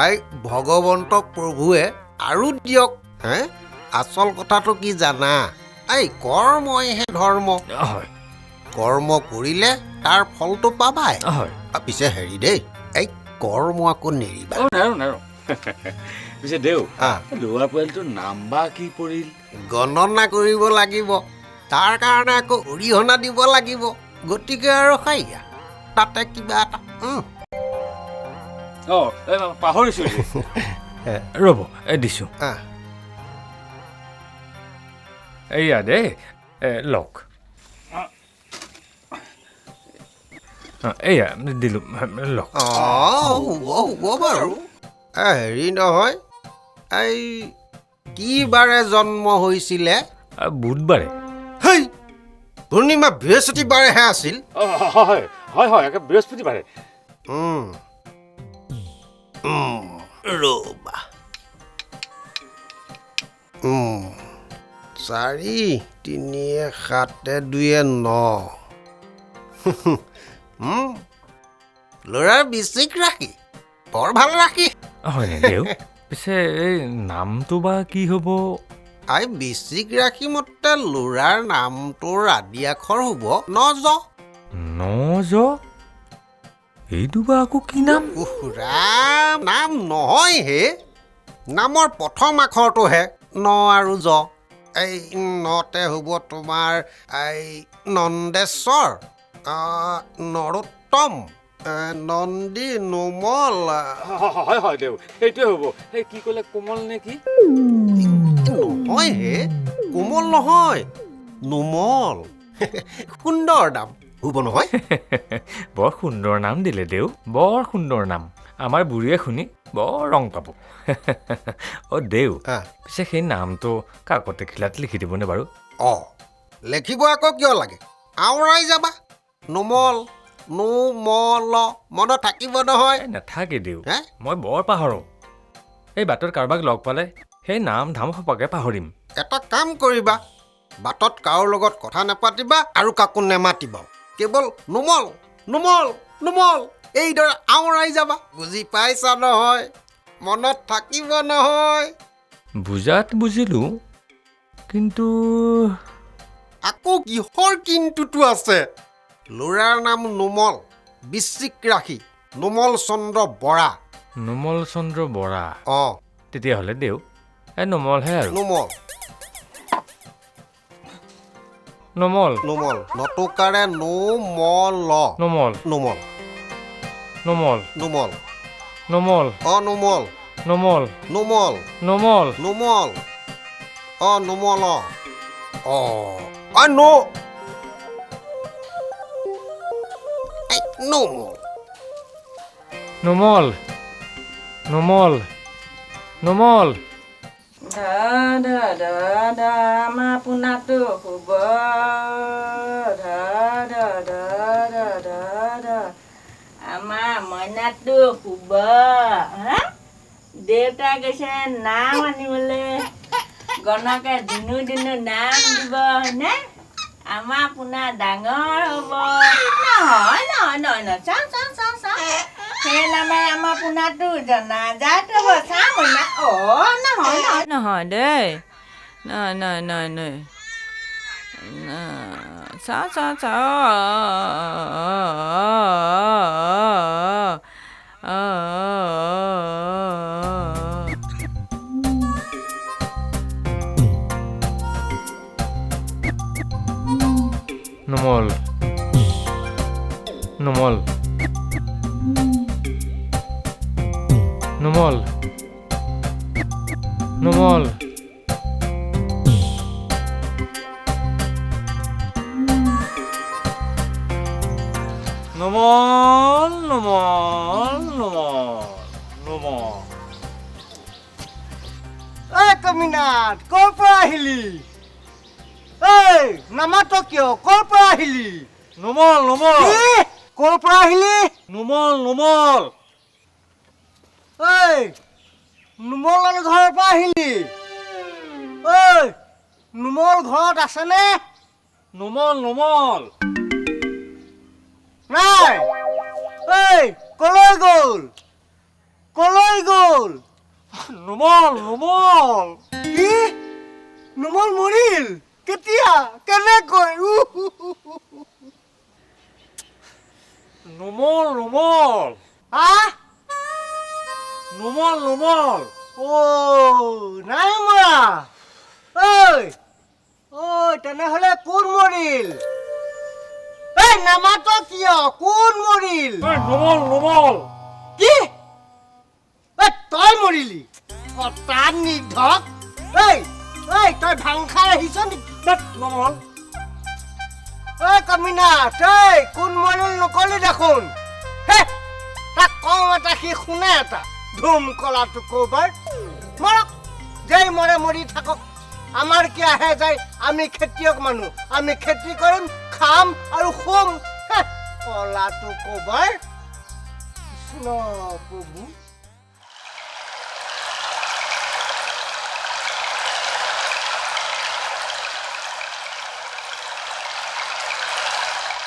এই ভগৱন্ত প্ৰভুৱে আৰু দিয়ক হে আচল কথাটো কি জানা এই কৰ্মইহে ধৰ্ম হয় কৰ্ম কৰিলে তাৰ ফলটো পাবাই হয় পিছে হেৰি দেই এই কৰ্ম আকৌ নেৰিবা নেৰো পিছে দেউ ল'ৰা পোৱালিটোৰ নাম বা কি পৰিল গণনা কৰিব লাগিব তাৰ কাৰণে আকৌ অৰিহণা দিব লাগিব গতিকে আৰু খাইয়া তাতে কিবা এটা পাহৰিছো ৰ'ব দিছো এইয়া দেই লওক এইয়া দিলো লওক হ'ব বাৰু হেৰি নহয় এই কি বাৰে জন্ম হৈছিলে বুধবাৰে হেই পূৰ্ণিমা বৃহস্পতিবাৰেহে আছিল হয় বৃহস্পতিবাৰে ৰ'বা 4 3 7 2 9 ল'ৰাৰ বিচিক ৰাখি বৰ ভাল ৰাখি হয়নে দেউ পিছে এই নামটো বা কি হ'ব আই বিচিক ৰাখি মতে ল'ৰাৰ নামটোৰ আদি আখৰ হ'ব নজ এইটো বা আকৌ কি নাম ৰাম নাম নহয় হে নামৰ প্ৰথম আখৰটোহে ন আৰু জ এই নতে হ'ব তোমাৰ এই নন্দেশ্বৰ নৰোত্তম নন্দী নোমল হয় দেউ সেইটোৱে হ'ব এই কি ক'লে কোমল নে কি নহয় হে কোমল নহয় নোমল সুন্দৰ নাম হ'ব নহয় বৰ সুন্দৰ নাম দিলে দেউ বৰ সুন্দৰ নাম আমাৰ বুঢ়ীয়ে শুনি বৰ ৰং পাব দেউ পিছে সেই নামটো কাকতে খিলাত লিখি দিবনে বাৰু লিখিব আকৌ কিয় লাগে আওৰাই যাবা নোমল নুমল মনত থাকিব নহয় নাথাকে দেউ হে মই বৰ পাহৰোঁ এই বাটত কাৰোবাক লগ পালে সেই নাম ধাম সপাকে পাহৰিম এটা কাম কৰিবা বাটত কাৰো লগত কথা নাপাতিবা আৰু কাকো নেমাতিবা কেৱল নুমল নুমল নুমল এইদৰে আওৰাই যাবা বুজি পাইছা নহয় মনত থাকিব নহয় বুজাত বুজিলোঁ কিন্তু আকৌ কিহৰ কিন্তুটো আছে ল'ৰাৰ নাম নুমল বৃশ্চিক ৰাশি নুমল চন্দ্ৰ বৰা নুমল চন্দ্ৰ বৰা অঁ তেতিয়াহ'লে দেউ এই নুমলহে আৰু নুমল নুমল নুমল নতুকাৰে নুমল নুমল নুমল নুমল নুমল নুমল অঁ নুমল নুমল নুমল নুমল নুমল অঁ নুমল অঁ নো নুমল নুমল নুমল নুমল আমাৰ পোনাটো শুব আমাৰ মইনাটো শুব দেউতা গৈছে নাম আনিবলৈ গণকে দিনো দিনো নাম দিব হয়নে আমাৰ পোনা ডাঙৰ হ'ব নহয় নহয় নহয় নহয় চাওঁ চাওঁ চাওঁ চাওঁ সেই নামে আমাৰ পোনাটো জনাজাত হ'ব চাওঁ মইনা নহয় নহয় নহয় দেই নহয় নহয় নহয় নহয় চাওঁ চাওঁ নুমল নুমল নুমল নুমল নুমল নুমল নুমল নুমল এই কমিনাথ ক'ৰ পৰা আহিলি এই নামাত কিয় ক'ৰ পৰা আহিলি নুমল নুমল ক'ৰ পৰা আহিলি নুমল নুমল এই নুমলৰ ঘৰৰ পৰা আহিলি ঐ নুমল ঘৰত আছেনে নুমল নুমল নাই এই কলৈ গ'ল নুমল নুমল কি নুমল মৰিল কেতিয়া কেনেকৈ নুমল নুমল নুমল নুমল নাই মৰা ঐ তেনেহ'লে কোন মৰিল এই নামাত কিয় কোন মৰিল নুমল নুমল কি তই মৰিলি তাত নিধক এই তই ভাং খাই আহিছ নেকি নুমল ঐ কমিনা তই কোন মৰিল নকলি দেখোন তাক কওঁ এটা সি শুনে এটা ধুম কলাটো ক'বাৰ মৰক যেই মৰে মৰি থাকক আমাৰ কি আহে যায় আমি খেতিয়ক মানুহ আমি খেতি কৰিম খাম আৰু শুম কলাটো ক'বাৰ কৃষ্ণ প্ৰভু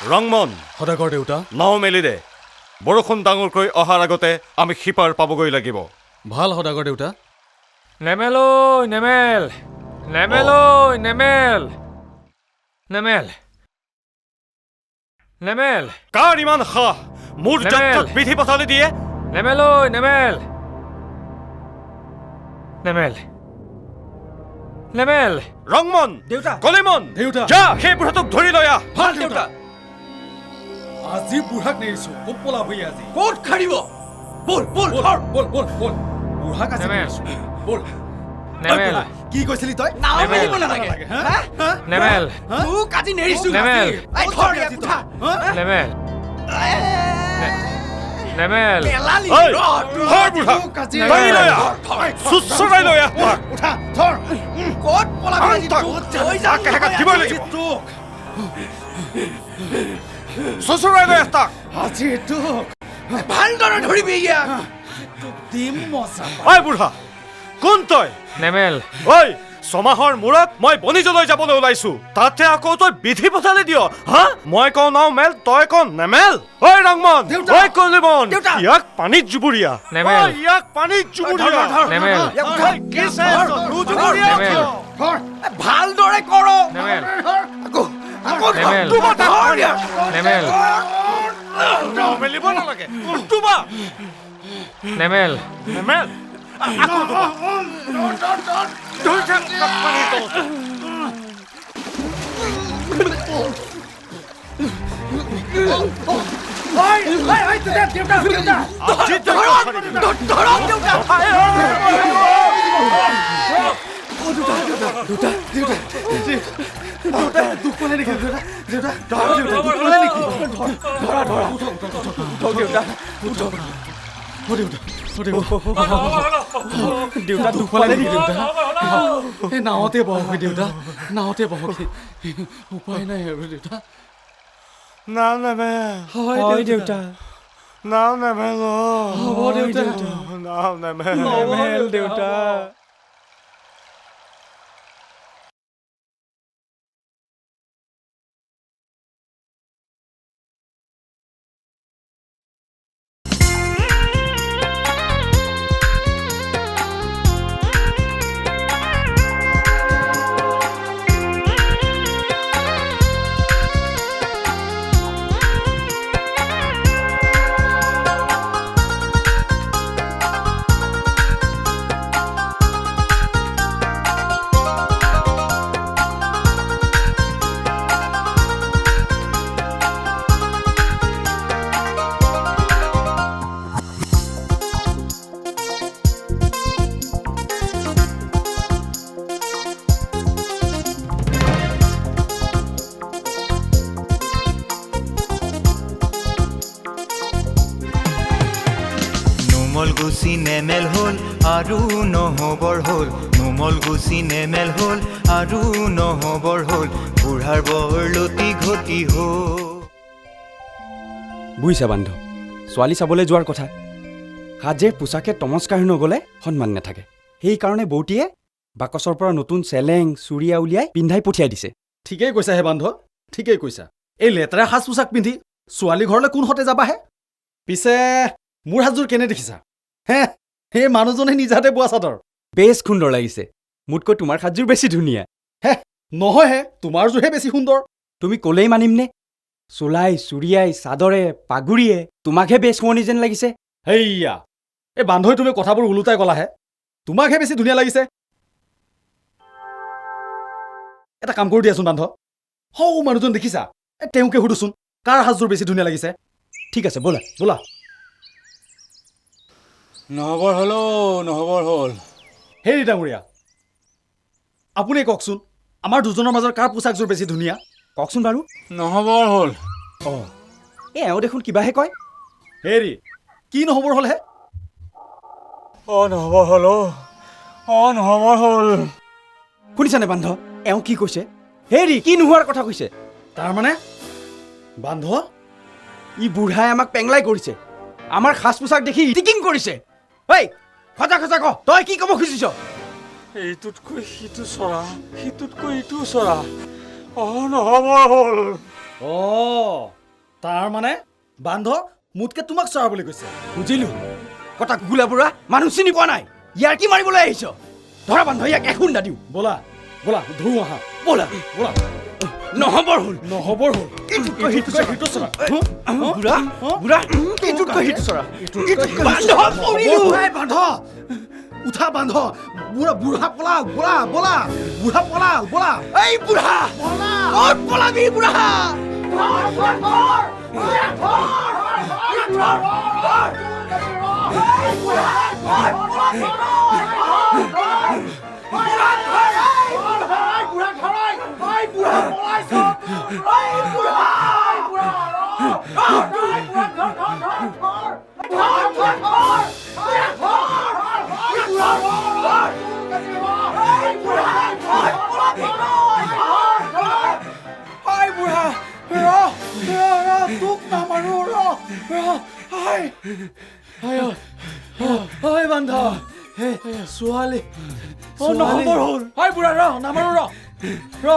ৰংমন সদাগৰ দেউতা নাও মেলি দে বৰষুণ ডাঙৰকৈ অহাৰ আগতে আমি সিপাৰ পাবগৈ লাগিব ভাল সদাগৰ দেউতা নেমেল ঐ নেমেল নেমেল ঐ নেমেল নেমেল নেমেল কাৰ ইমান সাহ মোৰ যাত্ৰাত বিধি পথালি দিয়ে নেমেল ঐ নেমেল নেমেল নেমেল ৰংমন দেউতা কলিমন দেউতা যা সেই বুঢ়াটোক ধৰি লৈ আহ ভাল দেউতা আজি বুঢ়াক নেৰিছো ক'ত পলাবহি আজি ক'ত খাৰিব বল বল বল বল বল বুঢ়াক আজি নেৰিছো বল নেমেল কি কৈছিলি তই নাও মেলিব নালাগে নেমেল তোক আজি নেৰিছো নেমেল এই ধৰ ইয়াত উঠা নেমেল নেমেল পেলালি ধৰ বুঢ়া ধৰি লৈ আহ চুচৰাই লৈ আহ উঠা ধৰ ক'ত পলাবি আজি তোক হৈ যা কেহেকা দিবই লাগিব তোক চচৰাই দে তাক আজি তোক ভালদৰে ধৰিবি ইয়াক দিম মজা ঐ বুঢ়া কোন তই নেমেল ঐ ছমাহৰ মূৰত মই বনিজলৈ যাবলৈ ওলাইছো তাতে আকৌ তই বিধি পঠালি দিয় হা মই কওঁ নাও মেল তই কওঁ নেমেল ঐ ৰংমন ঐ কলিমন ইয়াক পানীত জুবুৰীয়া নেমেল ইয়াক পানীত জুবুৰীয়া নেমেল কি চাই জুবুৰীয়া ভালদৰে কৰ নেমেল নেমেল নেমেল মেলিব নালাগে উল্টুবা নেমেল নেমেল আকৌ ধৰি থাক পানীৰ তলত দেউতা দুখ পালে নেকি দেউতা এই নাৱতে বহক দেউতা নাৱতে বহক উপায় নাই আৰু দেউতা নাও নেমেল হয় দেউতা নাও নেমেল হ'ব দেউতা নাও নেমেল নেমেল দেউতা নুমল গুচি নেমেল হ'ল আৰু নহবৰ হ'ল নুমল গুচি নেমেল হ'ল আৰু নহবৰ হ'ল বুঢ়াৰ বৰলতি ঘটি হ'ল বুজিছা বান্ধৱ ছোৱালী চাবলৈ যোৱাৰ কথা সাজে পোচাকে তমস্কাৰ নগ'লে সন্মান নাথাকে সেইকাৰণে বৌতীয়ে বাকচৰ পৰা নতুন চেলেং চুৰিয়া উলিয়াই পিন্ধাই পঠিয়াই দিছে ঠিকেই কৈছা হে বান্ধৱ ঠিকেই কৈছা এই লেতেৰা সাজ পোছাক পিন্ধি ছোৱালী ঘৰলৈ কোন হতে যাবাহে পিছে মোৰ হাতযোৰ কেনে দেখিছা হে সেই মানুহজনে নিজাতে বোৱা চাদৰ বেছ সুন্দৰ লাগিছে মোতকৈ তোমাৰ সাজযোৰ বেছি ধুনীয়া হে নহয় হে তোমাৰ জোৰহে বেছি সুন্দৰ তুমি ক'লেই মানিমনে চোলাই চুৰিয়াই চাদৰে পাগুৰিয়ে তোমাকহে বেছ শুৱনি যেন লাগিছে হেইয়া এই বান্ধৱী তুমি কথাবোৰ ওলোটাই ক'লাহে তোমাকহে বেছি ধুনীয়া লাগিছে এটা কাম কৰি দিয়াচোন বান্ধৱ হৌ মানুহজন দেখিছা তেওঁকে সুধোচোন কাৰ সাজযোৰ বেছি ধুনীয়া লাগিছে ঠিক আছে ব'লা ব'লা নহবৰ হ'ল হেৰি ডাঙৰীয়া আপুনি কওকচোন আমাৰ দুজনৰ মাজৰ কাৰ পোচাকযোৰ বেছি ধুনীয়া কওকচোন বাৰু নহবৰ হ'ল অঁ এওঁ দেখোন কিবাহে কয় হেৰি কি নহবৰ হ'লহে নহবৰ হ'ল শুনিছানে বান্ধ এওঁ কি কৈছে হেৰি কি নোহোৱাৰ কথা কৈছে তাৰমানে বান্ধ ই বুঢ়াই আমাক পেংলাই কৰিছে আমাৰ সাজ পোছাক দেখি টিকিং কৰিছে ঐ সঁচা সঁচা ক তই কি ক'ব খুজিছ এইটোতকৈ সিটো চৰা সিটোতকৈ ইটো চৰা নহবৰ হ'ল তাৰমানে বান্ধ মোতকে তোমাক চৰা বুলি কৈছে বুজিলো কথা গুলা বুঢ়া মানুহ চিনি পোৱা নাই ইয়াৰ কি মাৰিবলৈ আহিছ ধৰা বান্ধ ইয়াক এখুন্দা দিওঁ ব'লা ব'লা ধৰো আহা ব'লা ব'লা নহবৰ হ'ল এইটোতকৈ সিটো চৰা বুঢ়া বুঢ়া এইটোতকৈ সিটো চৰা বান্ধ উঠা বান্ধ বুঢ়া পলা ব'লা ব'লা বুঢ়া পলা ব'লা এই বুঢ়া ক'ত পলাবি বুঢ়া বান্ধ ছোৱালী নহ'বৰ হ'ল। বুঢ়া ৰ নামাৰো ৰ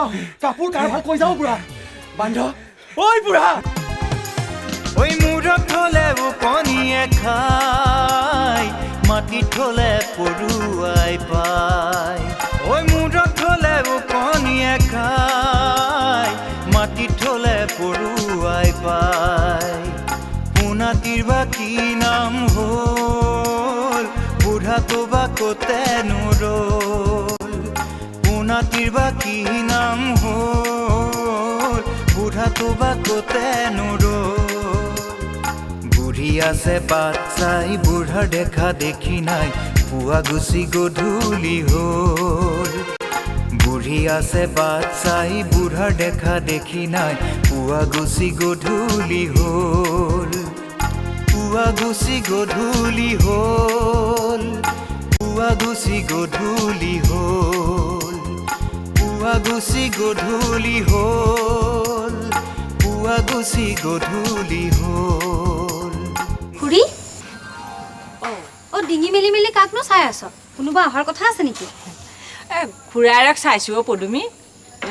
কাপোৰ কাৰভাৰ কৈ যাওঁ বুঢ়া বান্ধ ঐ বুঢ়া ঐ মূৰত থলে উপনীয়ে খাই মাটিত থলে পৰুৱাই পায় ঐ মূৰত থলে উপনীয়ে খাই মাটিত থলে পৰুৱাই পায় পোনাটিৰ বা কি নাম হ'ল বুঢ়াটো বা কতেনো ৰ'ল পোনাটিৰ বা কি নাম হ'ল বুঢ়াটো বা কতেনো ৰ'ল বুঢ়ী আছে বাট চাই বুঢ়াৰ দেখা দেখি নাই পুৱা গুচি গধূলি হ'ল বুঢ়ী আছে বাট চাই বুঢ়াৰ দেখা দেখি নাই পুৱা গুচি গধূলি হ'ল পুৱা গুচি গধূলি হ'ল পুৱা গুচি গধূলি হ'ল পুৱা গুচি গধূলি হ'ল পুৱা গুচি গধূলি হ'ল খুৰী ডিঙি মেলি মেলি কাকনো চাই আছ কোনোবা অহাৰ কথা আছে নেকি খুৰাইৰক চাইছোঁ অ' পদুমী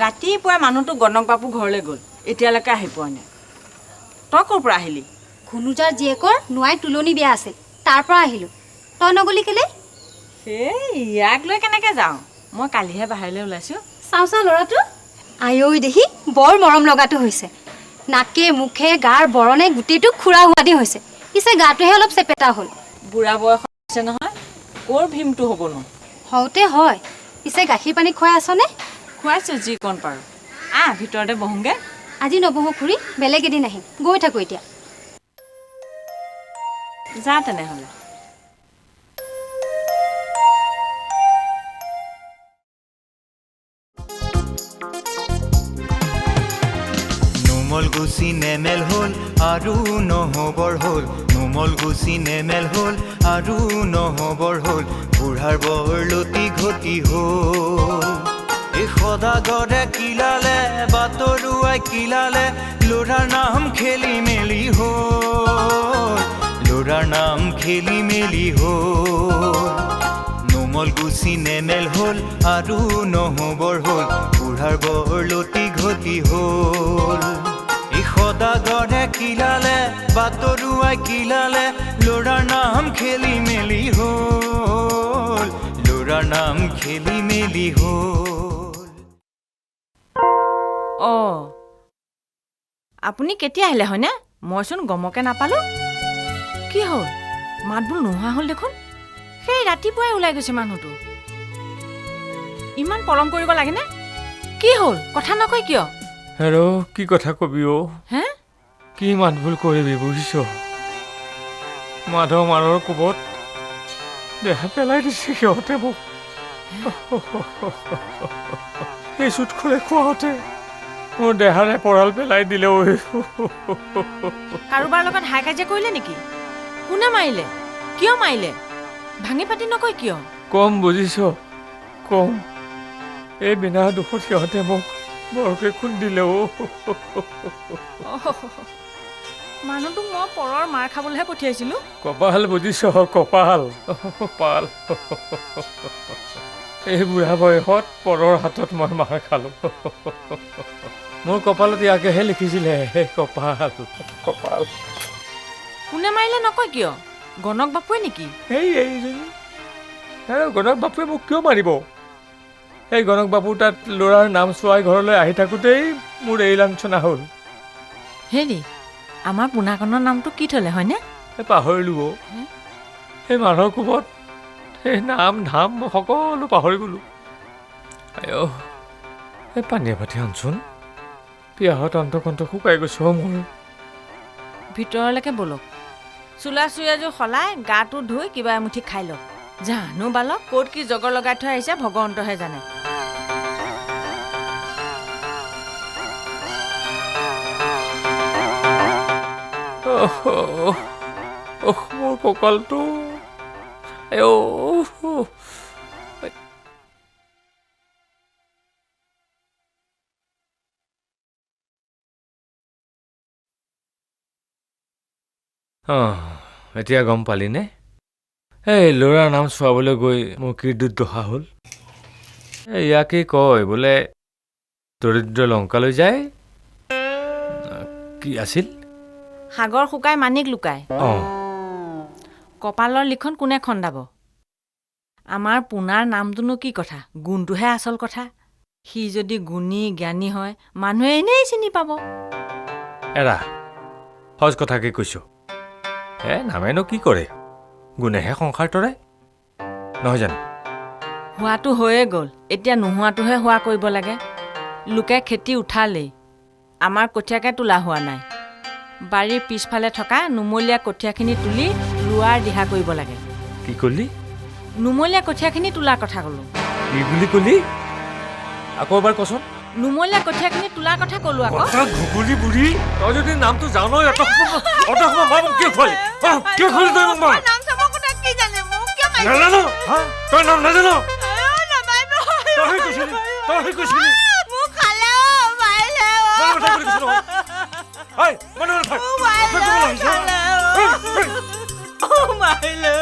ৰাতিপুৱাই মানুহটো গণক বাপু ঘৰলৈ গ'ল এতিয়ালৈকে আহি পোৱা নাই তই ক'ৰ পৰা আহিলি ঘুনুজাৰ জীয়েকৰ নোৱাই তুলনি বিয়া আছিল তাৰ পৰা আহিলোঁ তই নগলি কেলে সেই ইয়াক লৈ কেনেকৈ যাওঁ মই কালিহে বাহিৰলৈ ওলাইছোঁ চাওঁ ল'ৰাটো আয়ৈ দেখি বৰ মৰম লগাটো হৈছে নাকে মুখে গাৰ বৰণে গোটেইটো খুৰা হোৱাদি হৈছে পিছে গাটোহে অলপ চেপেটা হ'ল বুঢ়া বয়স হৈছে নহয় ক'ৰ ভীমটো হ'বনো হওঁতে হয় পিছে গাখীৰ পানী খুৱাই আছনে খুৱাইছোঁ যি কণ পাৰোঁ ভিতৰতে বহোঁগৈ আজি নবহো খুৰী বেলেগ এদিন আহিম গৈ থাকোঁ এতিয়া যা তেনেহ'লে নুমল গুচি নেমেল হ'ল আৰু নহ'বৰ হ'ল নুমল গুচি নেমেল হ'ল আৰু নহ'বৰ হ'ল বুঢ়াৰ বৰলতি ঘটি হ'ল এই সদাগৰে কিলালে বাটৰুৱাই কিলালে ল'ৰাৰ নাম খেলি মেলি হ'ল ল'ৰাৰ নাম খেলি মেলি হ'ল নুমল গুচি নেমেল হ'ল আৰু নহ'বৰ হ'ল বুঢ়াৰ বৰলতি ঘটি হ'ল এই সদাগৰে কিলালে বাটৰুৱাই কিলালে ল'ৰাৰ নাম খেলি মেলি হ'ল ল'ৰাৰ নাম খেলি মেলি হ'ল অঁ আপুনি কেতিয়া আহিলে হয়নে মইচোন গমকে নাপালোঁ কি হ'ল মাতবোৰ নোহোৱা হ'ল দেখোন সেই ৰাতিপুৱাই ওলাই গৈছে মানুহটো ইমান পলম কৰিব লাগেনে কি হ'ল কথা নকয় কিয় হেৰ' কি কথা কবি অ' হে কি মাত ভুল কৰিবি বুজিছ মাধৱ মাৰৰ কোবত দেহা পেলাই দিছে সিহঁতে মোক এই চুটখৰে খোৱাওঁতে মোৰ দেহাৰে পৰাল পেলাই দিলে ঐ কাৰোবাৰ লগত হাই কাজিয়া কৰিলে নেকি কোনে মাৰিলে কিয় মাৰিলে ভাঙি পাতি নকয় কিয় কম বুজিছ কম এই বিনা দুখত সিহঁতে মোক বৰকে খুন্দিলে মানুহটোক মই পৰৰ মাৰ খাবলৈহে পঠিয়াইছিলোঁ কপাল বুজিছ কপাল কপাল এই বুঢ়া বয়সত পৰৰ হাতত মই মাৰ খালোঁ মোৰ কপালত ইয়াকেহে লিখিছিলে কপাল কপাল কোনে মাৰিলে নকয় কিয় গণক বাপুৱে নেকি এইজনী গণক বাপুৱে মোক কিয় মাৰিব এই গণক বাপুৰ তাত ল'ৰাৰ নাম চোৱাই ঘৰলৈ আহি থাকোঁতেই মোৰ এই লাঞ্চনা হ'ল হেৰি আমাৰ পোনাকণৰ নামটো কি থলে হয়নে পাহৰিলোঁ সেই মানুহৰ কোবত সেই নাম ধাম সকলো পাহৰি গ'লোঁ আই এই পানীয়ে ভাতি আনচোন পিয়াহত অন্তকণ্ঠ শুকাই গৈছোঁ মোৰ ভিতৰলৈকে বলক চোলা চুৰি এযোৰ সলাই গাটো ধুই কিবা এমুঠি খাই লওক জানো বালক ক'ত কি জগৰ লগাই থৈ আহিছে ভগৱন্তহে জানে মোৰ কঁকালটো এতিয়া গম পালিনে এই ল'ৰাৰ নাম চোৱাবলৈ গৈ মোৰ কীৰ্তিত দহা হ'ল ইয়াকেই কয় বোলে দৰিদ্ৰ লংকালৈ যায় কি আছিল সাগৰ শুকাই মানিক লুকাই কপালৰ লিখন কোনে খন্দাব আমাৰ পুনাৰ নামটোনো কি কথা গুণটোহে আচল কথা সি যদি গুণী জ্ঞানী হয় মানুহে এনেই চিনি পাব এৰা সজ কথাকে কৈছো নামেনো কি কৰে গুণেহে সংসাৰ তৰে নহয় জানো হোৱাটো হৈয়ে গ'ল এতিয়া নোহোৱাটোহে হোৱা কৰিব লাগে লোকে খেতি উঠালেই আমাৰ কঠীয়াকে তোলা হোৱা নাই বাৰীৰ পিছফালে থকা নুমলীয়া কঠীয়াখিনি তুলি ৰোৱাৰ দিহা কৰিব লাগে কি কলি নুমলীয়া কঠীয়াখিনি তোলাৰ কথা ক'লো কি বুলি কলি আকৌ এবাৰ কচোন নুমলীয়া কঠীয়াখিনি তোলাৰ কথা ক'লো আকৌ ঘুগুলি বুঢ়ী তই যদি নামটো জান অত সময় কি খোৱালি কি খোৱালি তই মোক নাম চামৰ কথা কি জানে মোক কিয় নাজানো তই নাম নাজানো তই কৈছিলি মোক খালে মাৰিলে মাৰিলে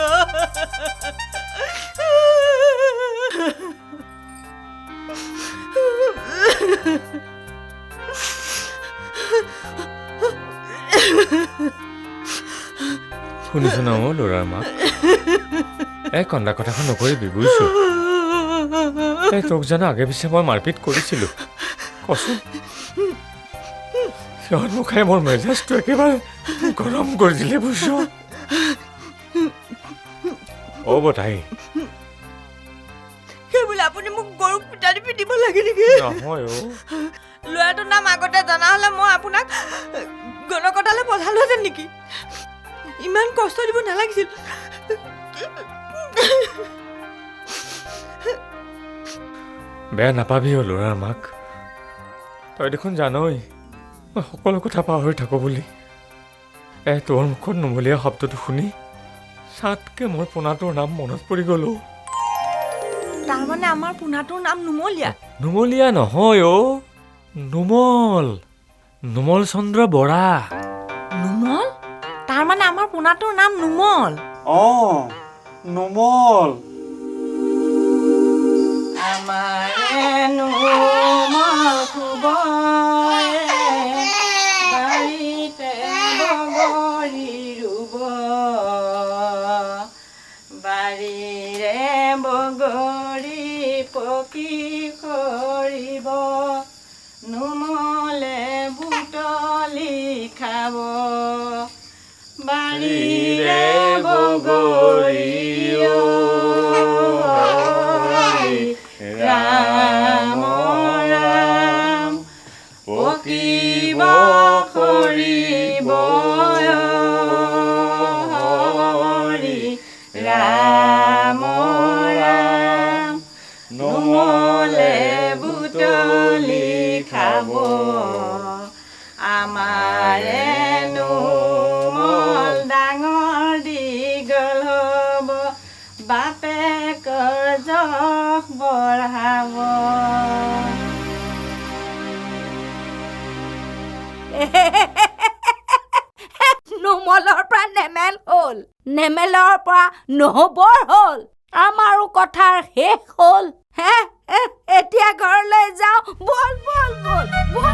শুনিছ ন ল'ৰাৰ মাক এই কন্দা কথাখন নকৰিবি বুজিছো এই তোক জানো আগে পিছে মই মাৰপিট কৰিছিলো কচোন সিহঁত মোক খাই মোৰ মেজাজটো একেবাৰে গৰম কৰি দিলে বুজিছ বতাই সেইবুলি আপুনি মোক গৰুক পিটাৰি পিটিব লাগে নেকি নহয় ল'ৰাটোৰ নাম আগতে জনা হ'লে মই আপোনাক গণকটালে পঠালোহেঁতেন নেকি ইমান কষ্ট দিব নালাগিছিল বেয়া নাপাবি ল'ৰাৰ মাক তই দেখোন জানই মই সকলো কথা পাহৰি থাকোঁ বুলি তোৰ মুখত নুমলীয়া শব্দটো শুনি চাতকে মোৰ পোনাটোৰ নাম মনত পৰি গ'লো তাৰমানে আমাৰ পোনাটোৰ নাম নুমলীয়া নুমলীয়া নহয় নুমল নুমল চন্দ্ৰ বৰা নুমল তাৰমানে আমাৰ পোনাটোৰ নাম নুমল নুমল আমাৰে নুমল বাৰীতে বগৰী ৰুব বাৰীৰে বগৰী পকি সৰিব নুমলে বুটলি খাব বাৰীৰে বগৰী ৰাম ৰাম পকিব সৰিব হৰি ৰাম ৰাম নুমলে বুটলি খাব আমাৰে নুমল ডাঙৰ দীঘল হ'ব বাপেকৰ যশ বঢ়াব নুমলৰ পৰা নেমেল হ'ল নেমেলৰ পৰা নহবৰ হ'ল আমাৰো কথাৰ শেষ হ'ল এতিয়া ঘৰলৈ যাওঁ বল বল বল